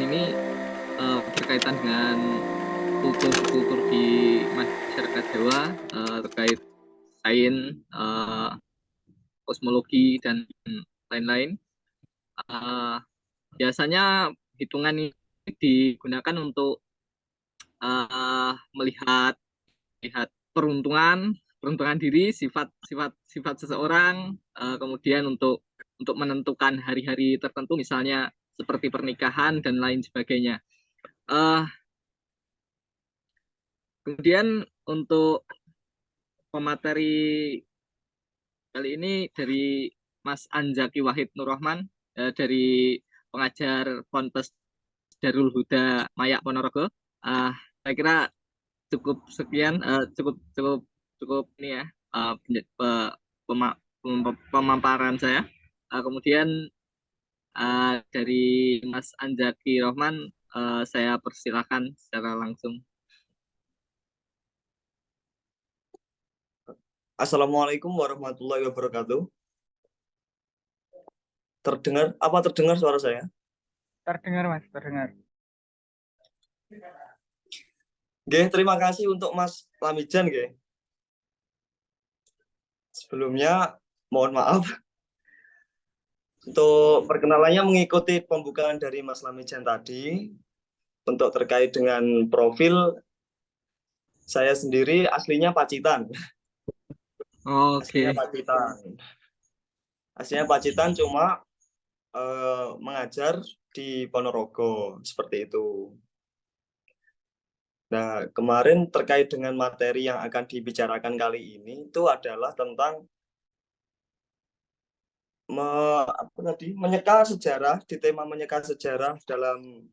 ini berkaitan dengan kultur di masyarakat Jawa terkait sains, kosmologi dan lain-lain. Biasanya hitungan ini digunakan untuk melihat peruntungan diri, sifat seseorang, kemudian untuk menentukan hari-hari tertentu, misalnya seperti pernikahan dan lain sebagainya. Uh, Kemudian untuk pemateri kali ini dari Mas Anzaki Wahid Nurrahman, dari pengajar Ponpes Darul Huda Mayak Ponorogo. Saya kira cukup sekian, cukup cukup cukup ini ya, pemaparan saya. Kemudian dari Mas Anzaki Rohman, saya persilakan secara langsung. Assalamualaikum warahmatullahi wabarakatuh. Terdengar suara saya? Terdengar, Mas, terdengar. Oke, terima kasih untuk Mas Lamijan, oke. Sebelumnya mohon maaf untuk perkenalannya mengikuti pembukaan dari Mas Lamijan tadi. Untuk terkait dengan profil, saya sendiri aslinya Pacitan. Oke. Aslinya Pacitan, cuma mengajar di Ponorogo, seperti itu. Nah, kemarin terkait dengan materi yang akan dibicarakan kali ini itu adalah tentang menyeka sejarah, di tema menyeka sejarah dalam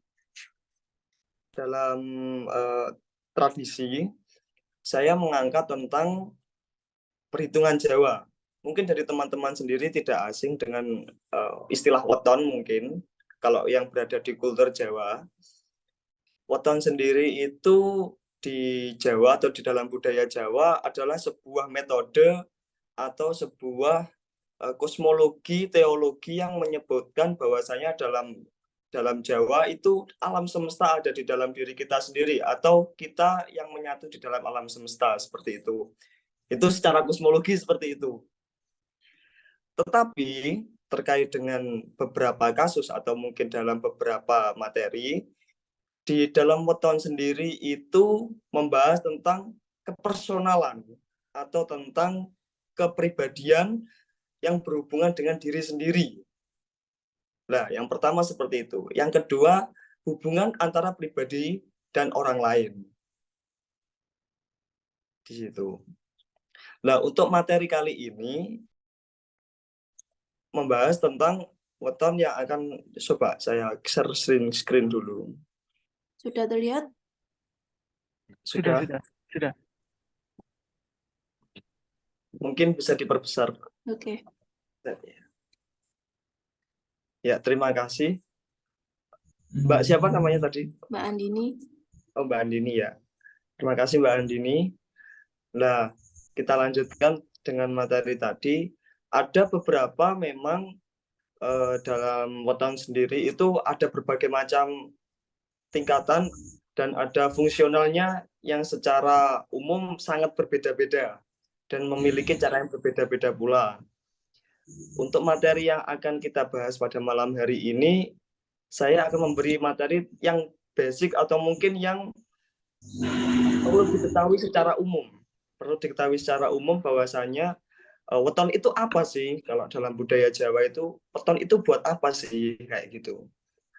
tradisi. Saya mengangkat tentang perhitungan Jawa. Mungkin dari teman-teman sendiri tidak asing dengan istilah weton mungkin, kalau yang berada di kultur Jawa. Weton sendiri itu di Jawa atau di dalam budaya Jawa adalah sebuah metode atau sebuah kosmologi, teologi yang menyebutkan bahwasanya dalam Jawa itu alam semesta ada di dalam diri kita sendiri, atau kita yang menyatu di dalam alam semesta, seperti itu. Itu secara kosmologi seperti itu. Tetapi terkait dengan beberapa kasus atau mungkin dalam beberapa materi, di dalam weton sendiri itu membahas tentang kepersonalan atau tentang kepribadian yang berhubungan dengan diri sendiri. Nah, yang pertama seperti itu. Yang kedua, hubungan antara pribadi dan orang lain. Di situ. Nah, untuk materi kali ini membahas tentang weton yang akan coba saya share screen dulu. Sudah terlihat? Sudah. Mungkin bisa diperbesar. Oke. Ya, terima kasih. Mbak siapa namanya tadi? Mbak Andini. Oh, Mbak Andini ya. Terima kasih Mbak Andini. Nah, kita lanjutkan dengan materi tadi. Ada beberapa memang dalam weton sendiri itu ada berbagai macam tingkatan dan ada fungsionalnya yang secara umum sangat berbeda-beda dan memiliki cara yang berbeda-beda pula. Untuk materi yang akan kita bahas pada malam hari ini, saya akan memberi materi yang basic atau mungkin yang perlu diketahui secara umum. Perlu diketahui secara umum bahwasanya weton itu apa sih? Kalau dalam budaya Jawa itu, weton itu buat apa sih? Kayak gitu.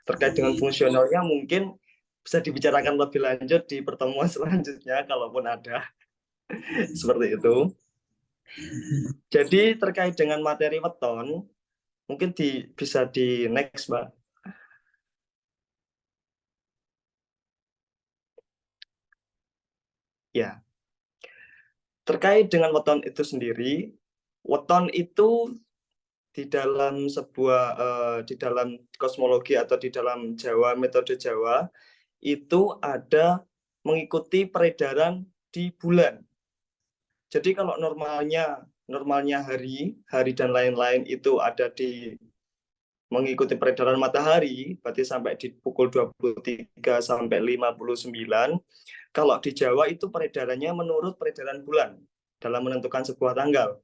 Terkait dengan fungsionalnya mungkin bisa dibicarakan lebih lanjut di pertemuan selanjutnya, kalaupun ada. Seperti itu. Jadi terkait dengan materi weton, mungkin bisa di next, Mbak. Ya. Terkait dengan weton itu sendiri, weton itu di dalam di dalam kosmologi atau di dalam Jawa, metode Jawa, itu ada mengikuti peredaran di bulan. Jadi kalau normalnya hari dan lain-lain itu ada di mengikuti peredaran matahari, berarti sampai di pukul 23 sampai 59. Kalau di Jawa itu peredarannya menurut peredaran bulan dalam menentukan sebuah tanggal.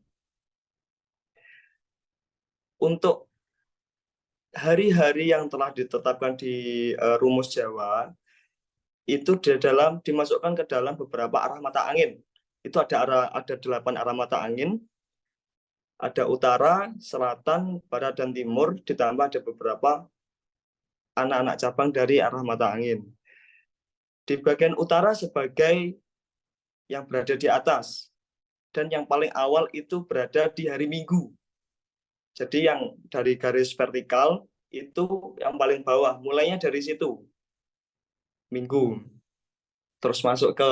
Untuk hari-hari yang telah ditetapkan di rumus Jawa, itu dimasukkan ke dalam beberapa arah mata angin. Itu ada 8 arah mata angin. Ada utara, selatan, barat, dan timur, ditambah ada beberapa anak-anak cabang dari arah mata angin. Di bagian utara sebagai yang berada di atas, dan yang paling awal itu berada di hari Minggu. Jadi yang dari garis vertikal itu yang paling bawah, mulainya dari situ, Minggu. Terus masuk ke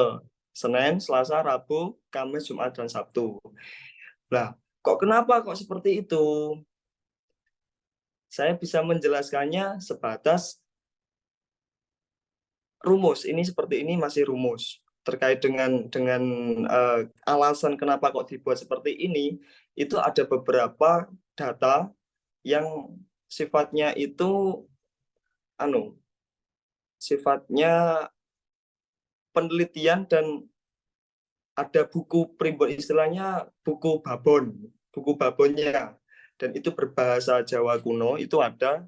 Senin, Selasa, Rabu, Kamis, Jumat, dan Sabtu. Nah, kenapa seperti itu? Saya bisa menjelaskannya sebatas rumus. Ini seperti ini masih rumus. Terkait dengan alasan kenapa kok dibuat seperti ini, itu ada beberapa data yang sifatnya itu sifatnya penelitian, dan ada buku primbon, istilahnya buku babonnya, dan itu berbahasa Jawa kuno. Itu ada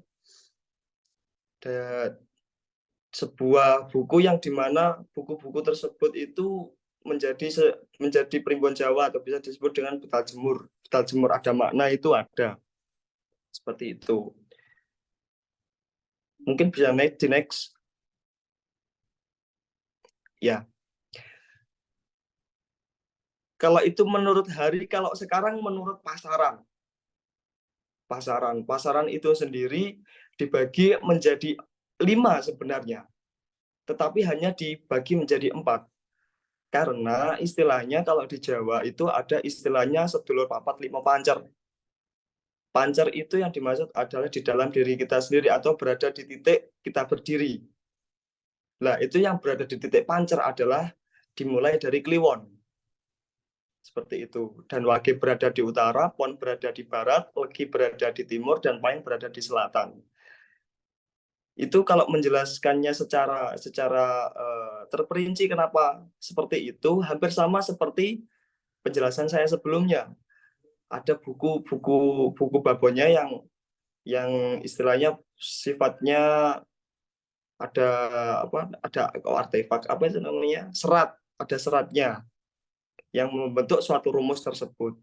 sebuah buku yang dimana buku-buku tersebut itu menjadi primbon Jawa, atau bisa disebut dengan betal jemur ada makna, itu ada seperti itu. Mungkin bisa di next ya. Kalau itu menurut hari, kalau sekarang menurut pasaran itu sendiri dibagi menjadi 5 sebenarnya, tetapi hanya dibagi menjadi 4. Karena istilahnya kalau di Jawa itu ada istilahnya sedulur papat 5 pancer. Pancer itu yang dimaksud adalah di dalam diri kita sendiri, atau berada di titik kita berdiri. Nah, itu yang berada di titik pancer adalah dimulai dari Kliwon. Seperti itu. Dan Wage berada di utara, Pon berada di barat, Legi berada di timur, dan Pahing berada di selatan. Itu kalau menjelaskannya secara terperinci kenapa seperti itu, hampir sama seperti penjelasan saya sebelumnya. Ada buku babonnya yang istilahnya sifatnya ada artefak, apa itu namanya, serat, ada seratnya yang membentuk suatu rumus tersebut.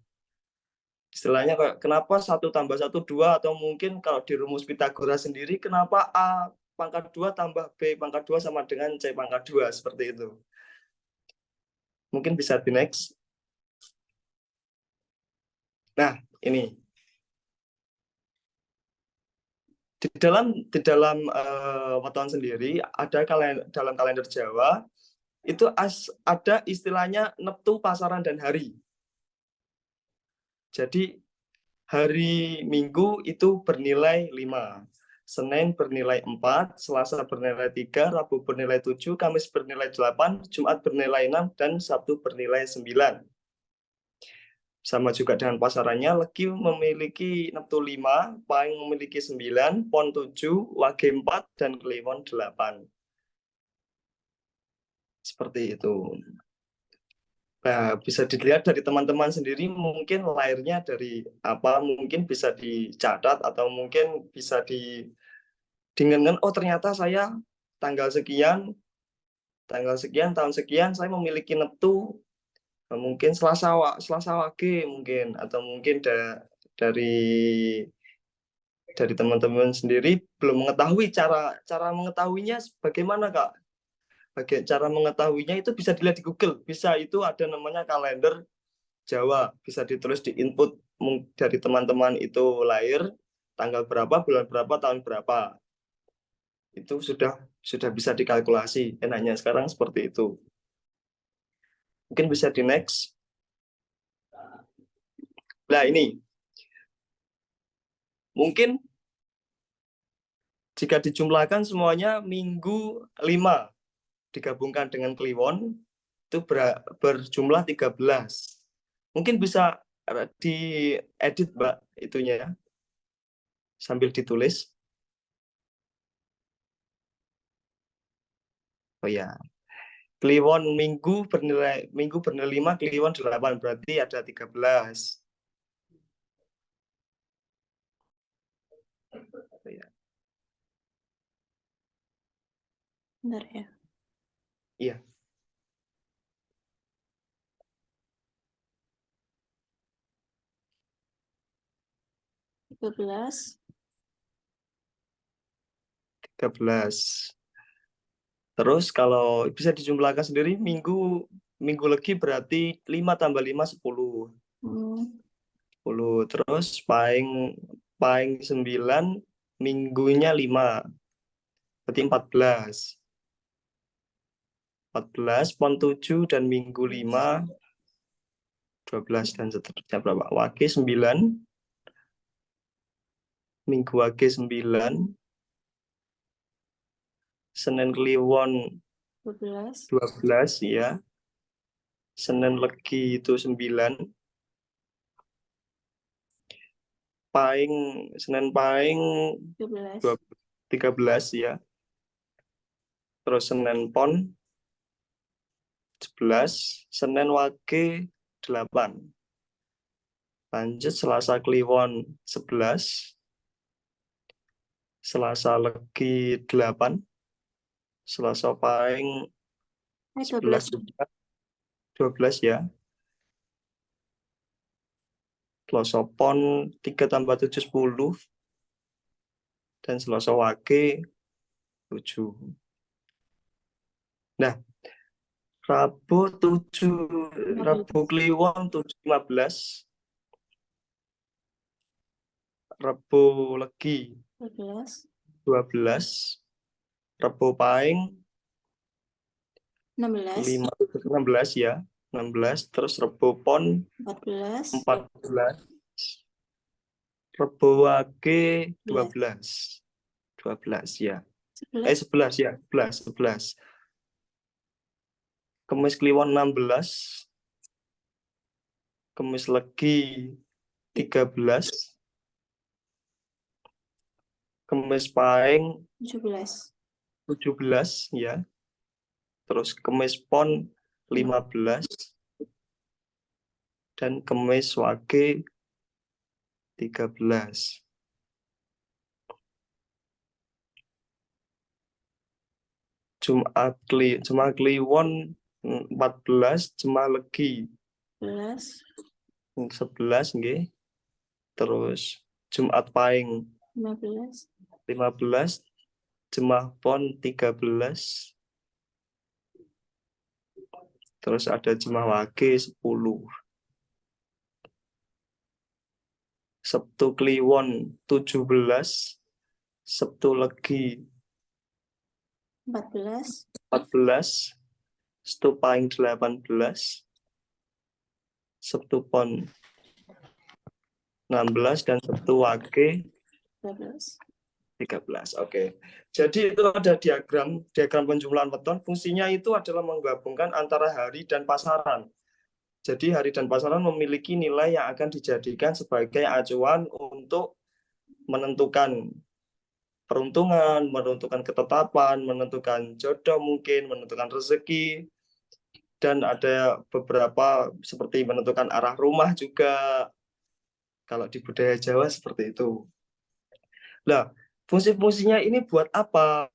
Istilahnya kenapa 1 tambah 1 2, atau mungkin kalau di rumus Pitagoras sendiri, kenapa A pangkat 2 tambah B pangkat 2 sama dengan C pangkat 2, seperti itu. Mungkin bisa di next. Nah, ini di dalam weton sendiri ada dalam kalender Jawa itu ada istilahnya neptu, pasaran, dan hari. Jadi hari Minggu itu bernilai 5, Senin bernilai 4, Selasa bernilai 3, Rabu bernilai 7, Kamis bernilai 8, Jumat bernilai 6, dan Sabtu bernilai 9. Sama juga dengan pasarannya, Legi memiliki neptu 5, Pahing memiliki 9, Pon 7, Wage 4, dan Kliwon 8. Seperti itu. Nah, bisa dilihat dari teman-teman sendiri, mungkin lahirnya dari apa, mungkin bisa dicatat, atau mungkin bisa didengarkan, oh ternyata saya tanggal sekian, tahun sekian, saya memiliki neptu, mungkin Selasa Wage, mungkin, atau mungkin dari teman-teman sendiri belum mengetahui cara mengetahuinya bagaimana, Kak. Cara mengetahuinya itu bisa dilihat di Google, bisa, itu ada namanya kalender Jawa, bisa ditulis di input dari teman-teman itu lahir tanggal berapa, bulan berapa, tahun berapa. Itu sudah bisa dikalkulasi. Enaknya sekarang seperti itu. Mungkin bisa di next. Nah, ini mungkin jika dijumlahkan semuanya Minggu 5 digabungkan dengan Kliwon itu berjumlah 13. Mungkin bisa diedit, Mbak, itunya. sambil ditulis. Oh ya, Kliwon minggu bernilai 5, Kliwon 8, berarti ada 13. Oh ya. Bentar ya. Iya, 13. 13. Terus kalau bisa dijumlahkan sendiri, minggu legi berarti 5 tambah 5 10. Hmm. 10. Terus paling 9 minggunya 5. Berarti 14. 14 pon 7 dan minggu 5 12 dan seterusnya berapa? Wage 9. Minggu wage 9. Senin Kliwon 12. 12 ya. Senin Legi itu 9. Paing Senin Paing 13. 13 ya. Terus Senin Pon 11, Senin Wage 8. Lanjut Selasa Kliwon 11, Selasa Legi 8, Selasa Paing 11 12. juga, 12 ya. Selasa Pon 3 tambah 7 10. Dan Selasa Wage 7. Nah, Rabu Kliwon 7 15. Rabu Legi 12. 12. Rabu Paing 16. 16 ya. 16. Terus Rabu Pon 14. 14. Rabu Wage 12. 12 ya. 11. 11 ya. 11. Kemis Kliwon 16. Kemis Legi 13. Kemis Paing 17. 17 ya. Terus Kemis Pon 15. Dan Kemis Wage 13. Jumat Kliwon 14, Jumat Legi 11. 11 nggih. Terus Jumat Paing 15. 15, Jumat Pon 13. Terus ada Jumat Wage 10. Sabtu Kliwon 17, Sabtu Legi 14. 14, Sabtu Paing 18, Sabtu Pon 16 dan Sabtu Wage 12. 13. Oke. Jadi itu ada diagram penjumlahan weton. Fungsinya itu adalah menggabungkan antara hari dan pasaran. Jadi hari dan pasaran memiliki nilai yang akan dijadikan sebagai acuan untuk menentukan peruntungan, menentukan ketetapan, menentukan jodoh mungkin, menentukan rezeki, dan ada beberapa seperti menentukan arah rumah juga. Kalau di budaya Jawa seperti itu. Nah, fungsi-fungsinya ini buat apa?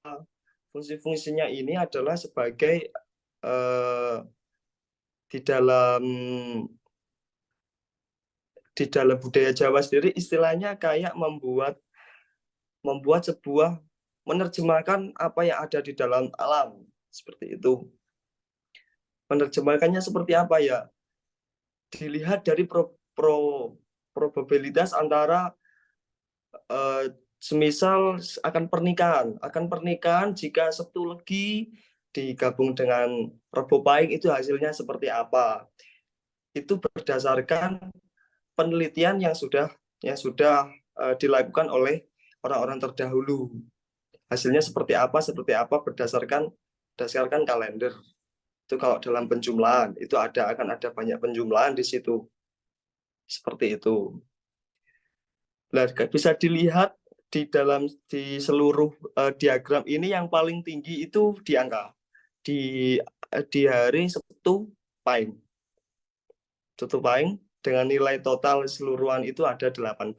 Fungsi-fungsinya ini adalah sebagai di dalam budaya Jawa sendiri istilahnya kayak membuat sebuah menerjemahkan apa yang ada di dalam alam seperti itu. Menerjemahkannya seperti apa ya? Dilihat dari probabilitas antara semisal akan pernikahan jika Sabtu Legi digabung dengan Rebo Pahing itu hasilnya seperti apa? Itu berdasarkan penelitian yang sudah dilakukan oleh orang-orang terdahulu. Hasilnya seperti apa berdasarkan kalender. Itu kalau dalam penjumlahan itu akan ada banyak penjumlahan di situ. Seperti itu. Nah, bisa dilihat di seluruh diagram ini yang paling tinggi itu di angka di hari Sabtu Pahing. Sabtu Pahing dengan nilai total keseluruhan itu ada 18.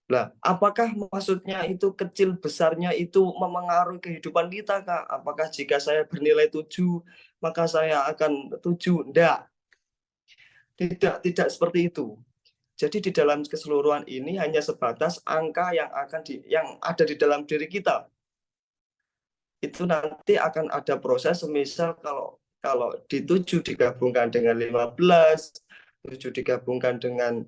Nah, apakah maksudnya itu kecil besarnya itu memengaruhi kehidupan kita, Kak? Apakah jika saya bernilai 7, maka saya akan 7? Tidak seperti itu. Jadi di dalam keseluruhan ini hanya sebatas angka yang ada di dalam diri kita. Itu nanti akan ada proses, semisal kalau di 7 digabungkan dengan 15, 7 digabungkan dengan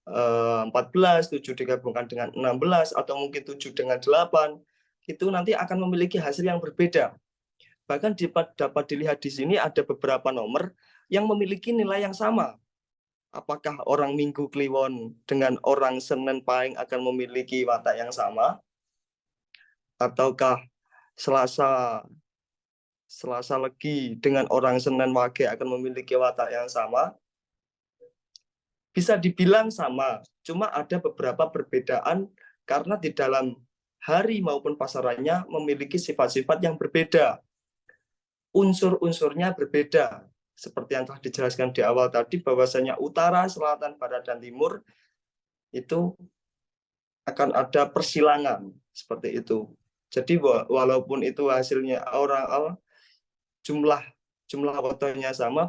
14, 7 digabungkan dengan 16, atau mungkin 7 dengan 8, itu nanti akan memiliki hasil yang berbeda. Bahkan dapat dilihat di sini ada beberapa nomor yang memiliki nilai yang sama. Apakah orang Minggu Kliwon dengan orang Senin Pahing akan memiliki watak yang sama? Ataukah Selasa Legi dengan orang Senin Wage akan memiliki watak yang sama? Bisa dibilang sama, cuma ada beberapa perbedaan karena di dalam hari maupun pasarannya memiliki sifat-sifat yang berbeda. Unsur-unsurnya berbeda. Seperti yang telah dijelaskan di awal tadi, bahwasanya utara, selatan, barat, dan timur itu akan ada persilangan seperti itu. Jadi walaupun itu hasilnya jumlah fotonya sama,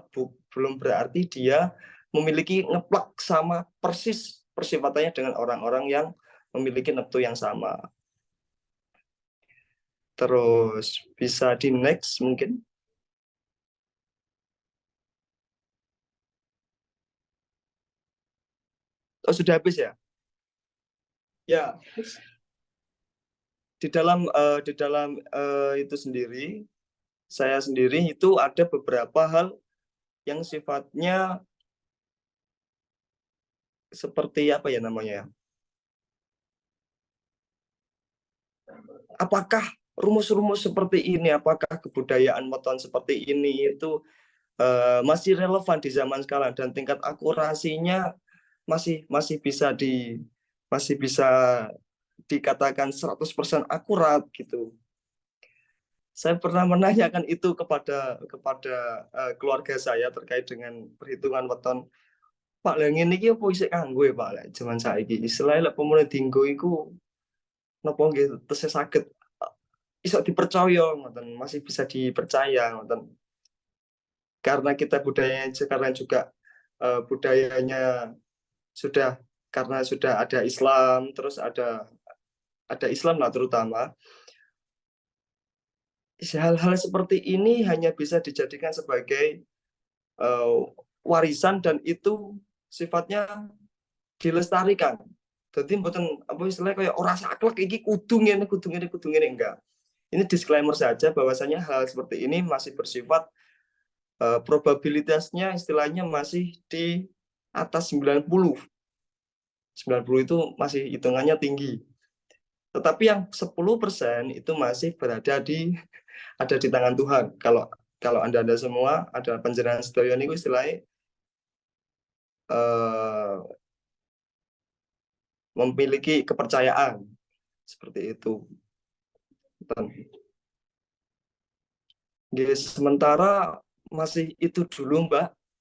belum berarti dia memiliki ngeplak sama persis persifatannya dengan orang-orang yang memiliki neptu yang sama. Terus bisa di next mungkin. Oh, sudah habis ya? Ya. Di dalam itu sendiri, saya sendiri itu ada beberapa hal yang sifatnya seperti apa ya namanya? Apakah rumus-rumus seperti ini, apakah kebudayaan weton seperti ini itu masih relevan di zaman sekarang, dan tingkat akurasinya masih bisa dikatakan 100% akurat gitu. Saya pernah menanyakan itu kepada keluarga saya terkait dengan perhitungan weton. Pak, lha ngene iki opo isih kanggo ya, Pak, lek jaman saiki? Istilahnya lek pemune dinggo iku napa nggih tesih saged iso dipercaya ngoten, masih bisa dipercaya ngoten. Karena kita budayanya sekarang juga budayanya karena sudah ada Islam, terus ada Islam lah terutama. Hal-hal seperti ini hanya bisa dijadikan sebagai warisan, dan itu sifatnya dilestarikan. Jadi mboten apa istilahnya kayak ora saklek iki kudu ngene enggak. Ini disclaimer saja bahwasanya hal seperti ini masih bersifat probabilitasnya istilahnya masih di atas 90. 90 itu masih hitungannya tinggi. Tetapi yang 10% itu masih ada di tangan Tuhan. Kalau Anda semua ada panjenengan sedaya niku istilahnya memiliki kepercayaan seperti itu. Sementara masih itu dulu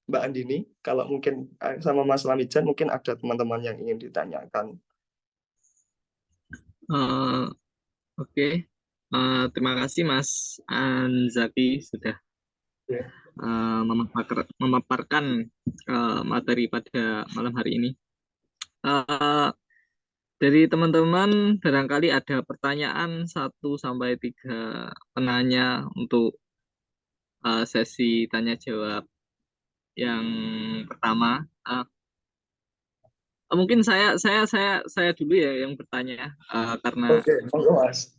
Mbak Andini. Kalau mungkin sama Mas Lamijan mungkin ada teman-teman yang ingin ditanyakan. Oke. Terima kasih Mas Anzaki sudah memaparkan materi pada malam hari ini. Dari teman-teman barangkali ada pertanyaan 1-3 penanya untuk sesi tanya jawab yang pertama. Mungkin saya dulu ya yang bertanya karena Mas.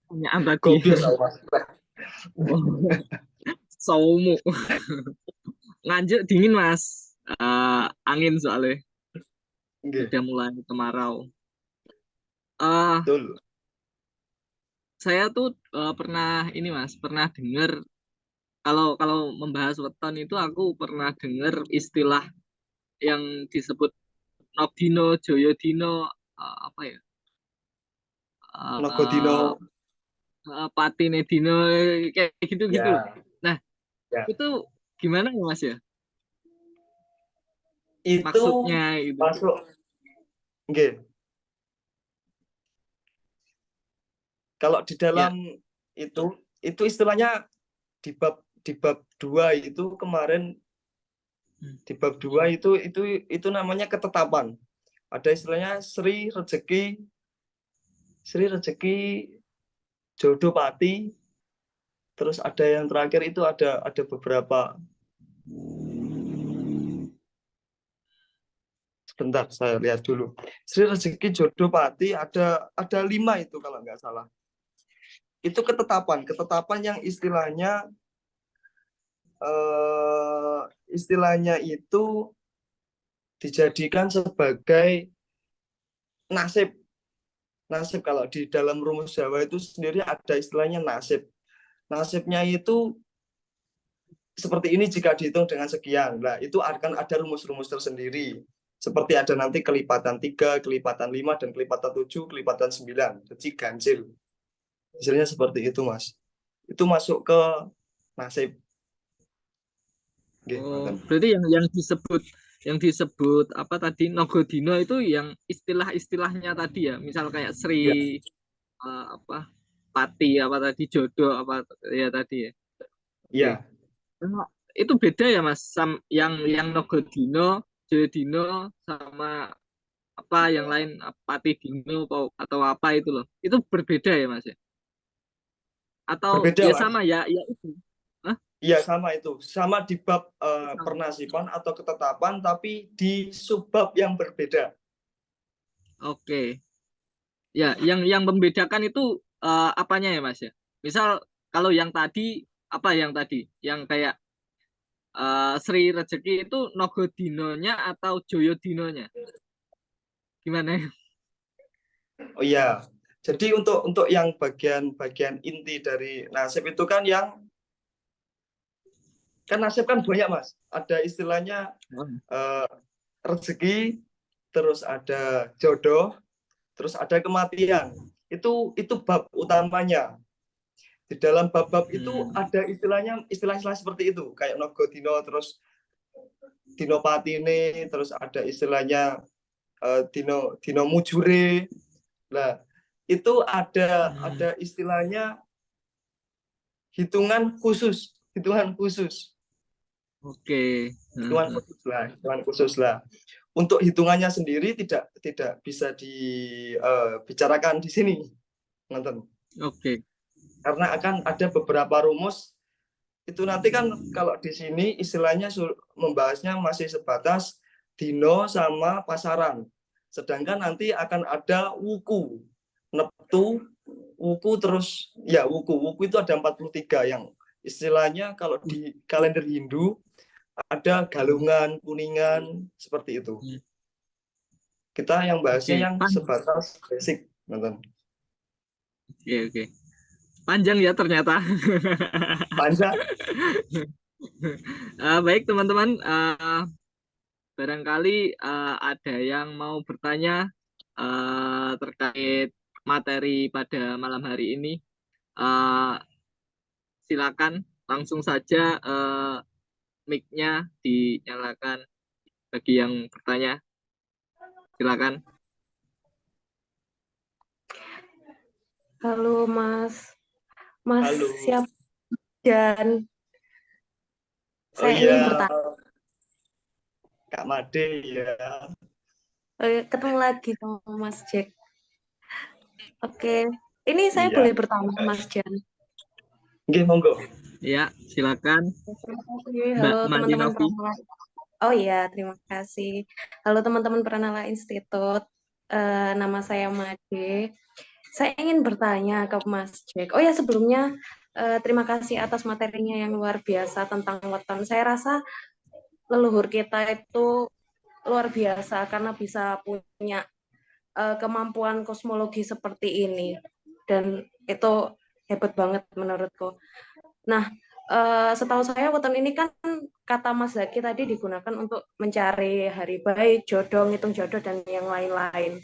pertanyaan tadi. Gobios Mas. Saumu. Nganjuk dingin Mas. Angin soalnya. Sudah mulai kemarau. Betul. Saya tuh pernah dengar kalau membahas weton itu aku pernah dengar istilah yang disebut Nobdino, Joyodino, apa ya? Nogodino. Patine Dino kayak gitu-gitu loh. Ya, Nah, ya. itu gimana ya Mas ya? Itu Maksudnya itu. masuk. Nggih. Kalau di Ya. dalam itu istilahnya di bab 2 itu kemarin, di bab 2 itu namanya ketetapan. Ada istilahnya Sri Rezeki Jodoh Pati, terus ada yang terakhir itu ada beberapa. Sebentar saya lihat dulu. Sri Rezeki Jodoh Pati ada 5 itu kalau nggak salah. Itu ketetapan yang istilahnya itu dijadikan sebagai nasib. Nasib kalau di dalam rumus Jawa itu sendiri ada istilahnya nasib. Nasibnya itu seperti ini jika dihitung dengan sekian. Nah, itu akan ada rumus-rumus tersendiri. Seperti ada nanti kelipatan 3, kelipatan 5, dan kelipatan 7, kelipatan 9. Jadi ganjil. Hasilnya seperti itu, Mas. Itu masuk ke nasib. Oh, berarti yang disebut apa tadi Nogodino itu yang istilah-istilahnya tadi ya. Misal kayak Ya. Sri apa Pati apa tadi jodoh apa ya tadi ya. Iya. Nah, itu beda ya Mas, yang Nogodino, Jodino sama apa yang lain Pati Dino atau apa itu loh. Itu berbeda ya Mas ya? Atau Berbeda, ya Mas. sama ya itu. Hah? Iya, sama itu. Sama di bab Sama. pernasiban atau ketetapan, tapi di subbab yang berbeda. Oke. Ya, yang membedakan itu apanya ya Mas ya? Misal kalau yang tadi apa yang tadi? Yang kayak Sri Rezeki itu Nogodinonya atau Joyodinonya? Gimana ya? Oh iya. Jadi untuk yang bagian inti dari nasib itu kan nasib kan banyak, Mas. Ada istilahnya rezeki, terus ada jodoh, terus ada kematian. Itu bab utamanya. Di dalam bab-bab itu ada istilah-istilah seperti itu, kayak Nogodino, terus Dino Patine, terus ada istilahnya Dino Mujure. Nah, itu ada istilahnya hitungan khusus. Oke. Hitungan khusus lah. Untuk hitungannya sendiri tidak bisa dibicarakan di sini, nonton. Oke. Karena akan ada beberapa rumus. Itu nanti kan kalau di sini istilahnya membahasnya masih sebatas dino sama pasaran. Sedangkan nanti akan ada wuku, neptu, wuku, terus ya wuku itu ada 43 yang istilahnya kalau di kalender Hindu ada galungan, kuningan, seperti itu. Kita yang bahasnya yang sebatas basic, nonton. Oke. Panjang ya ternyata. Panjang. Baik teman-teman, barangkali ada yang mau bertanya terkait materi pada malam hari ini. Silakan langsung saja mic-nya dinyalakan bagi yang bertanya. Silakan. Halo Mas. Halo. Siap dan saya iya. ingin bertanya. Kak Made ya. Ketemu lagi sama Mas Jack. Oke, ini saya boleh bertanya Mas Jan. Oke, monggo. Ya, silakan. Halo teman-teman Pranala. Oh iya, terima kasih. Halo teman-teman Pranala Institute. Nama saya Made. Saya ingin bertanya ke Mas Jack. Oh ya, sebelumnya terima kasih atas materinya yang luar biasa tentang weton. Saya rasa leluhur kita itu luar biasa karena bisa punya kemampuan kosmologi seperti ini. Dan itu hebat banget menurutku. Nah, setahu saya weton ini kan kata Mas Zaki tadi digunakan untuk mencari hari baik, jodoh, ngitung jodoh, dan yang lain-lain.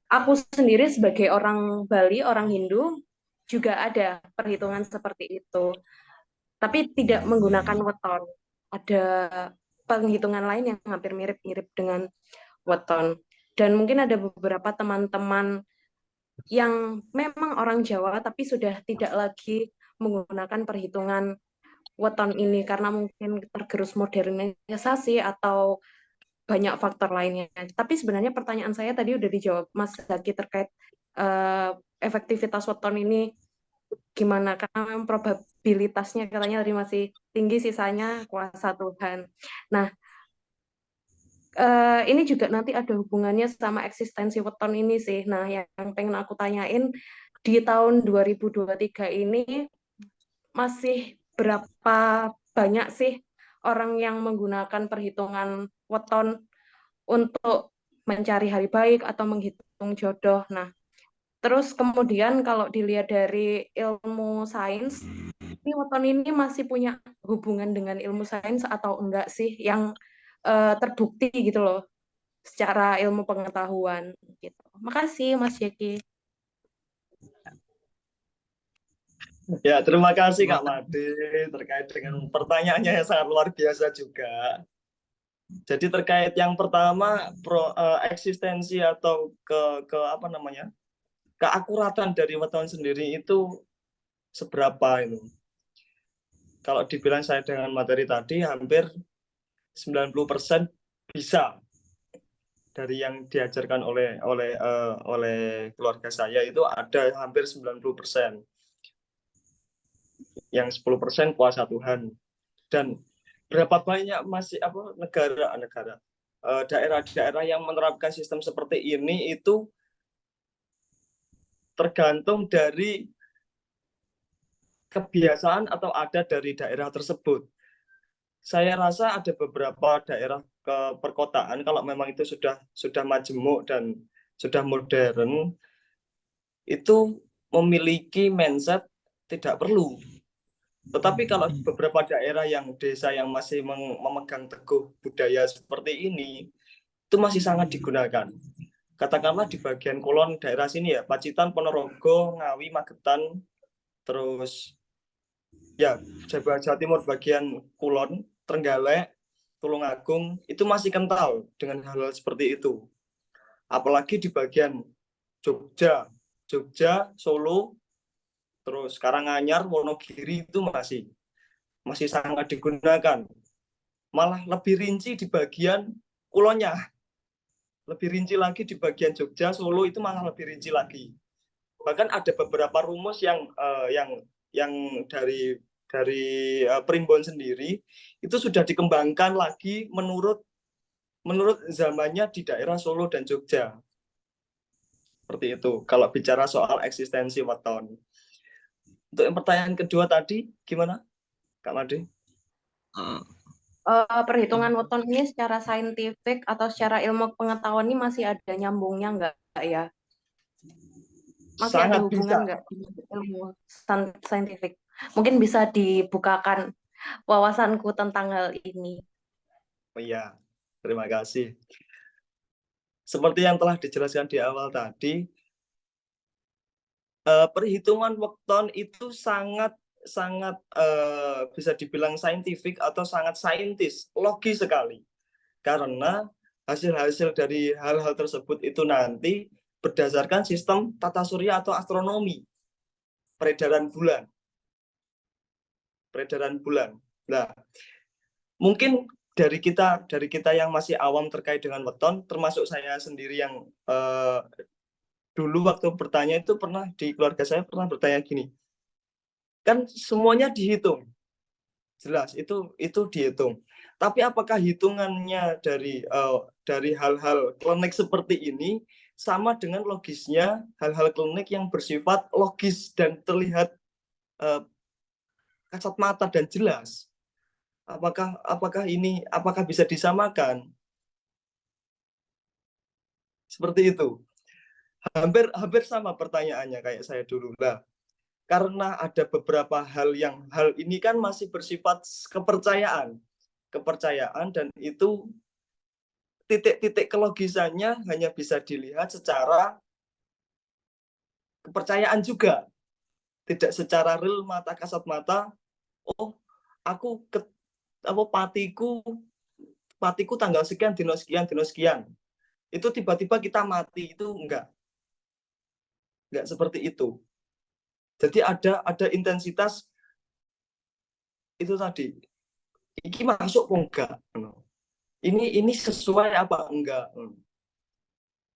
aku sendiri sebagai orang Bali, orang Hindu, juga ada perhitungan seperti itu. Tapi tidak menggunakan weton. Ada penghitungan lain yang hampir mirip-mirip dengan weton. Dan mungkin ada beberapa teman-teman yang memang orang Jawa tapi sudah tidak lagi menggunakan perhitungan weton ini karena mungkin tergerus modernisasi atau banyak faktor lainnya. Tapi sebenarnya pertanyaan saya tadi udah dijawab Mas Zaki terkait efektivitas weton ini gimana, karena memang probabilitasnya katanya tadi masih tinggi, sisanya kuasa Tuhan. Nah, ini juga nanti ada hubungannya sama eksistensi weton ini sih. Nah, yang pengen aku tanyain, di tahun 2023 ini masih berapa banyak sih orang yang menggunakan perhitungan weton untuk mencari hari baik atau menghitung jodoh. Nah, terus kemudian kalau dilihat dari ilmu sains, ini weton ini masih punya hubungan dengan ilmu sains atau enggak sih yang terbukti gitu loh secara ilmu pengetahuan gitu. Makasih Mas Jeki. Ya, terima kasih Kak Made terkait dengan pertanyaannya yang sangat luar biasa juga. Jadi terkait yang pertama eksistensi atau ke apa namanya? Keakuratan dari weton sendiri itu seberapa itu? Kalau dibilang saya dengan materi tadi hampir 90% bisa dari yang diajarkan oleh keluarga saya itu ada hampir 90%. Yang 10% kuasa Tuhan. Dan berapa banyak masih daerah-daerah yang menerapkan sistem seperti ini itu tergantung dari kebiasaan atau adat dari daerah tersebut. Saya rasa ada beberapa daerah ke perkotaan kalau memang itu sudah majemuk dan sudah modern itu memiliki mindset tidak perlu. Tetapi kalau beberapa daerah yang desa yang masih memegang teguh budaya seperti ini, itu masih sangat digunakan. Katakanlah di bagian kulon daerah sini ya, Pacitan, Ponorogo, Ngawi, Magetan, terus ya Jawa Timur bagian kulon, Trenggalek, Tulungagung, itu masih kental dengan hal-hal seperti itu. Apalagi di bagian Jogja, Solo, terus Karanganyar, Wonogiri itu masih sangat digunakan. Malah lebih rinci di bagian kulonnya. Lebih rinci lagi di bagian Jogja, Solo itu malah lebih rinci lagi. Bahkan ada beberapa rumus yang dari Primbon sendiri itu sudah dikembangkan lagi menurut zamannya di daerah Solo dan Jogja. Seperti itu. Kalau bicara soal eksistensi weton. Untuk yang pertanyaan kedua tadi, gimana, Kak Made? Perhitungan weton ini secara saintifik atau secara ilmu pengetahuan ini masih ada nyambungnya nggak ya? Masih Sangat ada hubungan nggak ilmu saintifik? Mungkin bisa dibukakan wawasanku tentang hal ini. Oh iya, terima kasih. Seperti yang telah dijelaskan di awal tadi, perhitungan weton itu sangat bisa dibilang saintifik atau sangat saintis, logis sekali. Karena hasil-hasil dari hal-hal tersebut itu nanti berdasarkan sistem tata surya atau astronomi, peredaran bulan. Nah, mungkin dari kita yang masih awam terkait dengan weton, termasuk saya sendiri yang dulu waktu bertanya itu pernah di keluarga saya pernah bertanya gini, kan semuanya dihitung, jelas itu dihitung. Tapi apakah hitungannya dari hal-hal klinik seperti ini sama dengan logisnya hal-hal klinik yang bersifat logis dan terlihat kasat mata dan jelas? Apakah bisa disamakan? Seperti itu. Hampir sama pertanyaannya kayak saya dulu lah. Karena ada beberapa hal ini kan masih bersifat kepercayaan dan itu titik-titik kelogisannya hanya bisa dilihat secara kepercayaan juga. Tidak secara real mata kasat mata, oh aku patiku tanggal sekian, dino sekian. Itu tiba-tiba kita mati, itu enggak seperti itu. Jadi ada intensitas itu tadi. Ini masuk kok enggak? Ini sesuai apa enggak?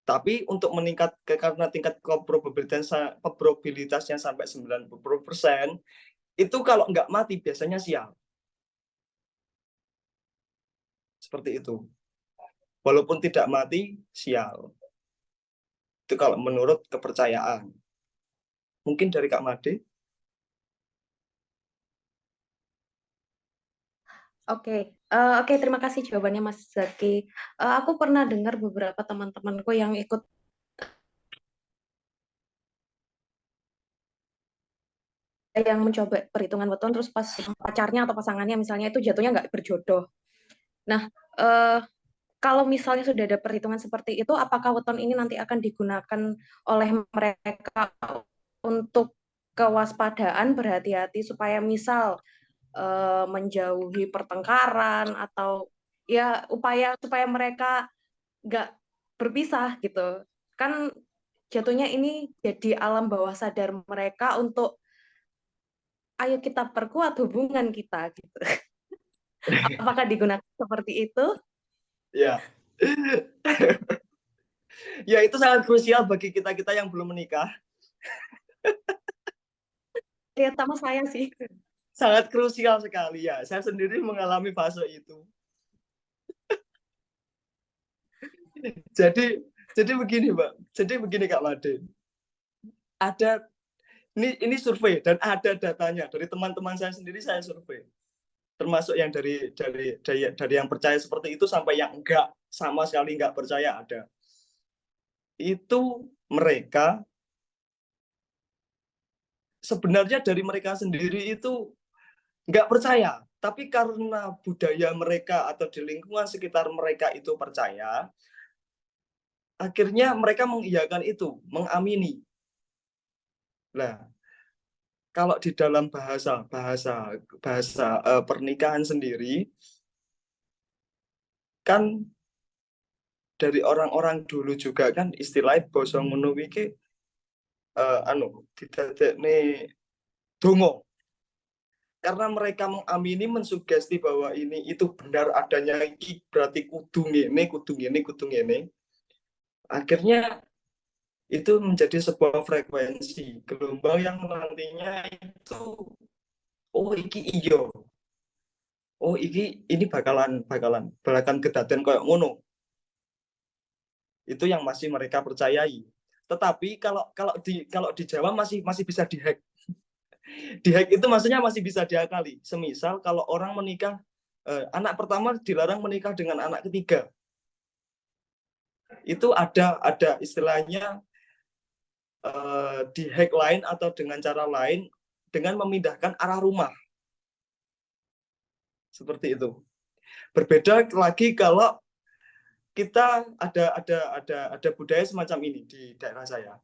Tapi untuk meningkat karena tingkat probabilitasnya sampai 90%, itu kalau enggak mati biasanya sial. Seperti itu. Walaupun tidak mati, sial. Itu kalau menurut kepercayaan. Mungkin dari Kak Made. Oke, terima kasih jawabannya Mas Zaki. Aku pernah dengar beberapa teman-temanku yang ikut yang mencoba perhitungan weton terus pas pacarnya atau pasangannya misalnya itu jatuhnya nggak berjodoh. Nah, kalau misalnya sudah ada perhitungan seperti itu, apakah weton ini nanti akan digunakan oleh mereka untuk kewaspadaan, berhati-hati supaya misal menjauhi pertengkaran atau ya upaya supaya mereka nggak berpisah gitu. Kan jatuhnya ini jadi alam bawah sadar mereka untuk ayo kita perkuat hubungan kita gitu. Apakah digunakan seperti itu? Ya. Ya, itu sangat krusial bagi kita-kita yang belum menikah. Lihat sama saya sih. Sangat krusial sekali ya. Saya sendiri mengalami fase itu. Jadi begini, Mbak. Jadi begini Kak Made. Ada ini survei dan ada datanya dari teman-teman saya sendiri, saya survei. Termasuk yang dari yang percaya seperti itu sampai yang enggak, sama sekali enggak percaya ada. Itu mereka sebenarnya dari mereka sendiri itu enggak percaya, tapi karena budaya mereka atau di lingkungan sekitar mereka itu percaya, akhirnya mereka mengiyakan itu, mengamini. Nah, kalau di dalam bahasa pernikahan sendiri, kan dari orang-orang dulu juga kan istilahnya basa ngono iki didadekne donga. Karena mereka mengamini, mensugesti bahwa ini itu benar adanya, iki berarti kudu ngene. Akhirnya itu menjadi sebuah frekuensi gelombang yang nantinya itu iki iyo. Ini bakalan kedaden koyo ngono. Itu yang masih mereka percayai. Tetapi kalau di Jawa masih bisa dihack. Dihack itu maksudnya masih bisa diakali. Semisal kalau orang menikah, anak pertama dilarang menikah dengan anak ketiga. Itu ada istilahnya dihack lain atau dengan cara lain dengan memindahkan arah rumah. Seperti itu. Berbeda lagi kalau kita ada budaya semacam ini di daerah saya.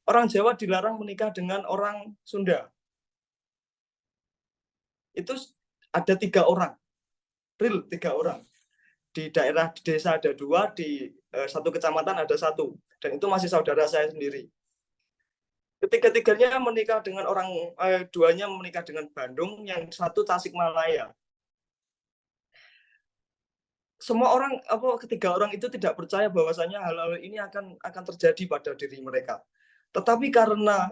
Orang Jawa dilarang menikah dengan orang Sunda. Itu ada 3 orang, real 3 orang. Di desa ada 2, di satu kecamatan ada 1, dan itu masih saudara saya sendiri. Ketiga-tiganya menikah dengan duanya menikah dengan Bandung, yang satu Tasikmalaya. Semua orang, ketiga orang itu tidak percaya bahwasanya hal-hal ini akan terjadi pada diri mereka. Tetapi karena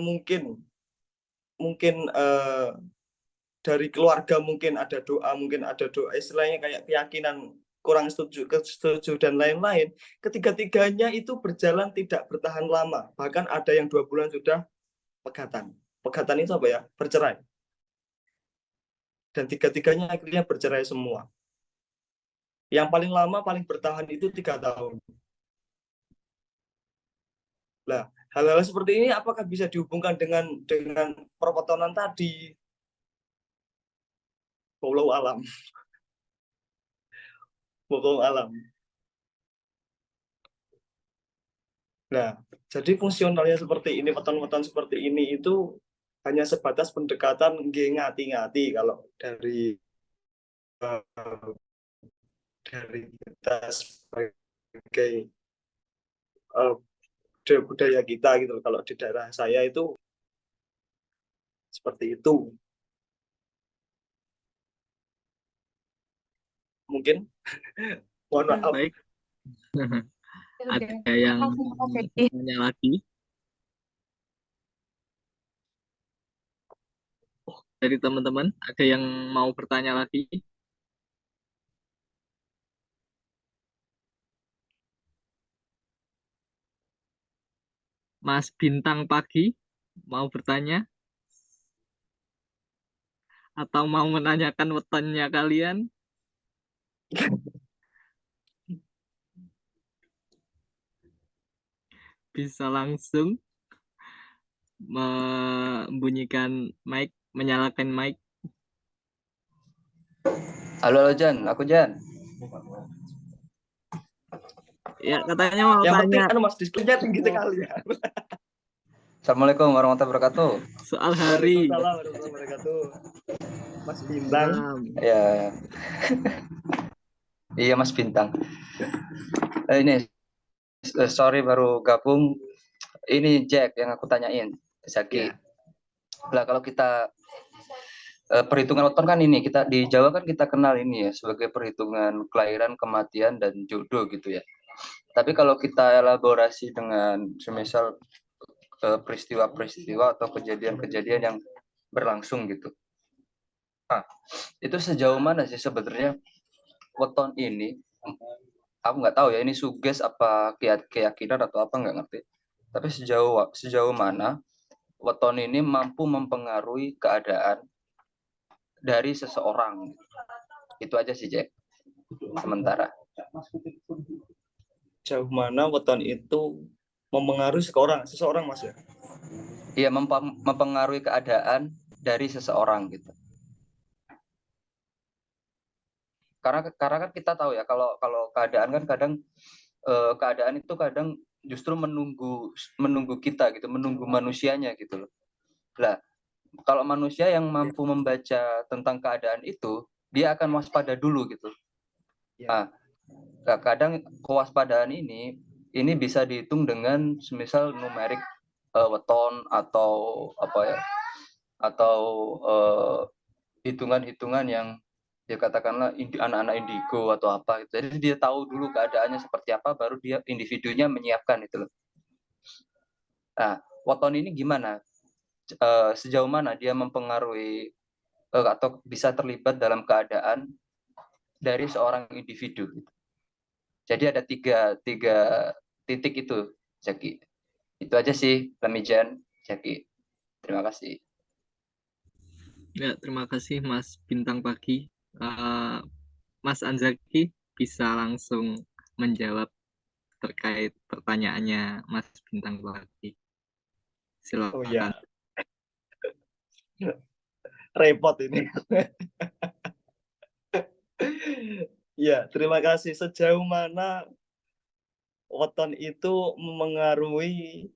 mungkin dari keluarga mungkin ada doa istilahnya kayak keyakinan kurang setuju dan lain-lain. Ketiga-tiganya itu berjalan tidak bertahan lama. Bahkan ada yang 2 bulan sudah pegatan. Pegatan itu apa ya? Bercerai. Dan 3-tiganya akhirnya bercerai semua. Yang paling lama, paling bertahan itu 3 tahun. Nah, hal-hal seperti ini apakah bisa dihubungkan dengan perpotonan tadi? Wallahu alam. Wallahu alam. Nah, jadi fungsionalnya seperti ini, weton-weton seperti ini itu hanya sebatas pendekatan nggih ngati-ngati kalau dari kita sebagai budaya kita gitu. Kalau di daerah saya itu seperti itu. Ya, Mungkin mohon maaf. baik. Ada yang tanya lagi? Dari teman-teman, ada yang mau bertanya lagi? Mas Bintang Pagi, mau bertanya? Atau mau menanyakan wetonnya kalian? Bisa langsung membunyikan mic, menyalakan mic. Halo Jan, aku Jan. Ya, katanya mau Yang penting tanya Mas displaynya tinggi sekali ya. Assalamualaikum warahmatullahi wabarakatuh. soal hari. Waalaikumsalam warahmatullahi wabarakatuh. Mas Bintang. Ya. Iya Mas Bintang. Ini sorry baru gabung. Ini Jack yang aku tanyain, Zaki. Ya. Lah kalau kita perhitungan weton kan ini kita di Jawa kan kita kenal ini ya sebagai perhitungan kelahiran, kematian dan jodoh gitu ya. Tapi kalau kita elaborasi dengan semisal peristiwa-peristiwa atau kejadian-kejadian yang berlangsung gitu. Nah, itu sejauh mana sih sebenarnya weton ini? Aku nggak tahu ya ini suges apa keyakinan atau apa nggak ngerti. Tapi sejauh mana weton ini mampu mempengaruhi keadaan dari seseorang. Itu aja sih Jack. Sementara. Jauh mana weton itu mempengaruhi seseorang Mas ya? Iya mempengaruhi keadaan dari seseorang gitu. Karena kan kita tahu ya kalau keadaan kan kadang keadaan itu kadang justru menunggu kita gitu, menunggu manusianya gitu loh. Lah, kalau manusia yang mampu membaca tentang keadaan itu, dia akan waspada dulu gitu. Nah, kadang kewaspadaan ini bisa dihitung dengan semisal numerik weton atau apa ya, atau hitungan-hitungan yang ya katakanlah anak-anak indigo atau apa gitu. Jadi dia tahu dulu keadaannya seperti apa baru dia individunya menyiapkan itu loh. Nah, weton ini gimana? Sejauh mana dia mempengaruhi atau bisa terlibat dalam keadaan dari seorang individu gitu. Jadi ada tiga titik itu, Jaki. Itu aja sih, Lamijan, Jaki. Terima kasih. Ya, terima kasih Mas Bintang Pagi. Mas Anzaki bisa langsung menjawab terkait pertanyaannya Mas Bintang Pagi. Silakan. Oh ya. Repot ini. Ya, terima kasih. Sejauh mana weton itu memengaruhi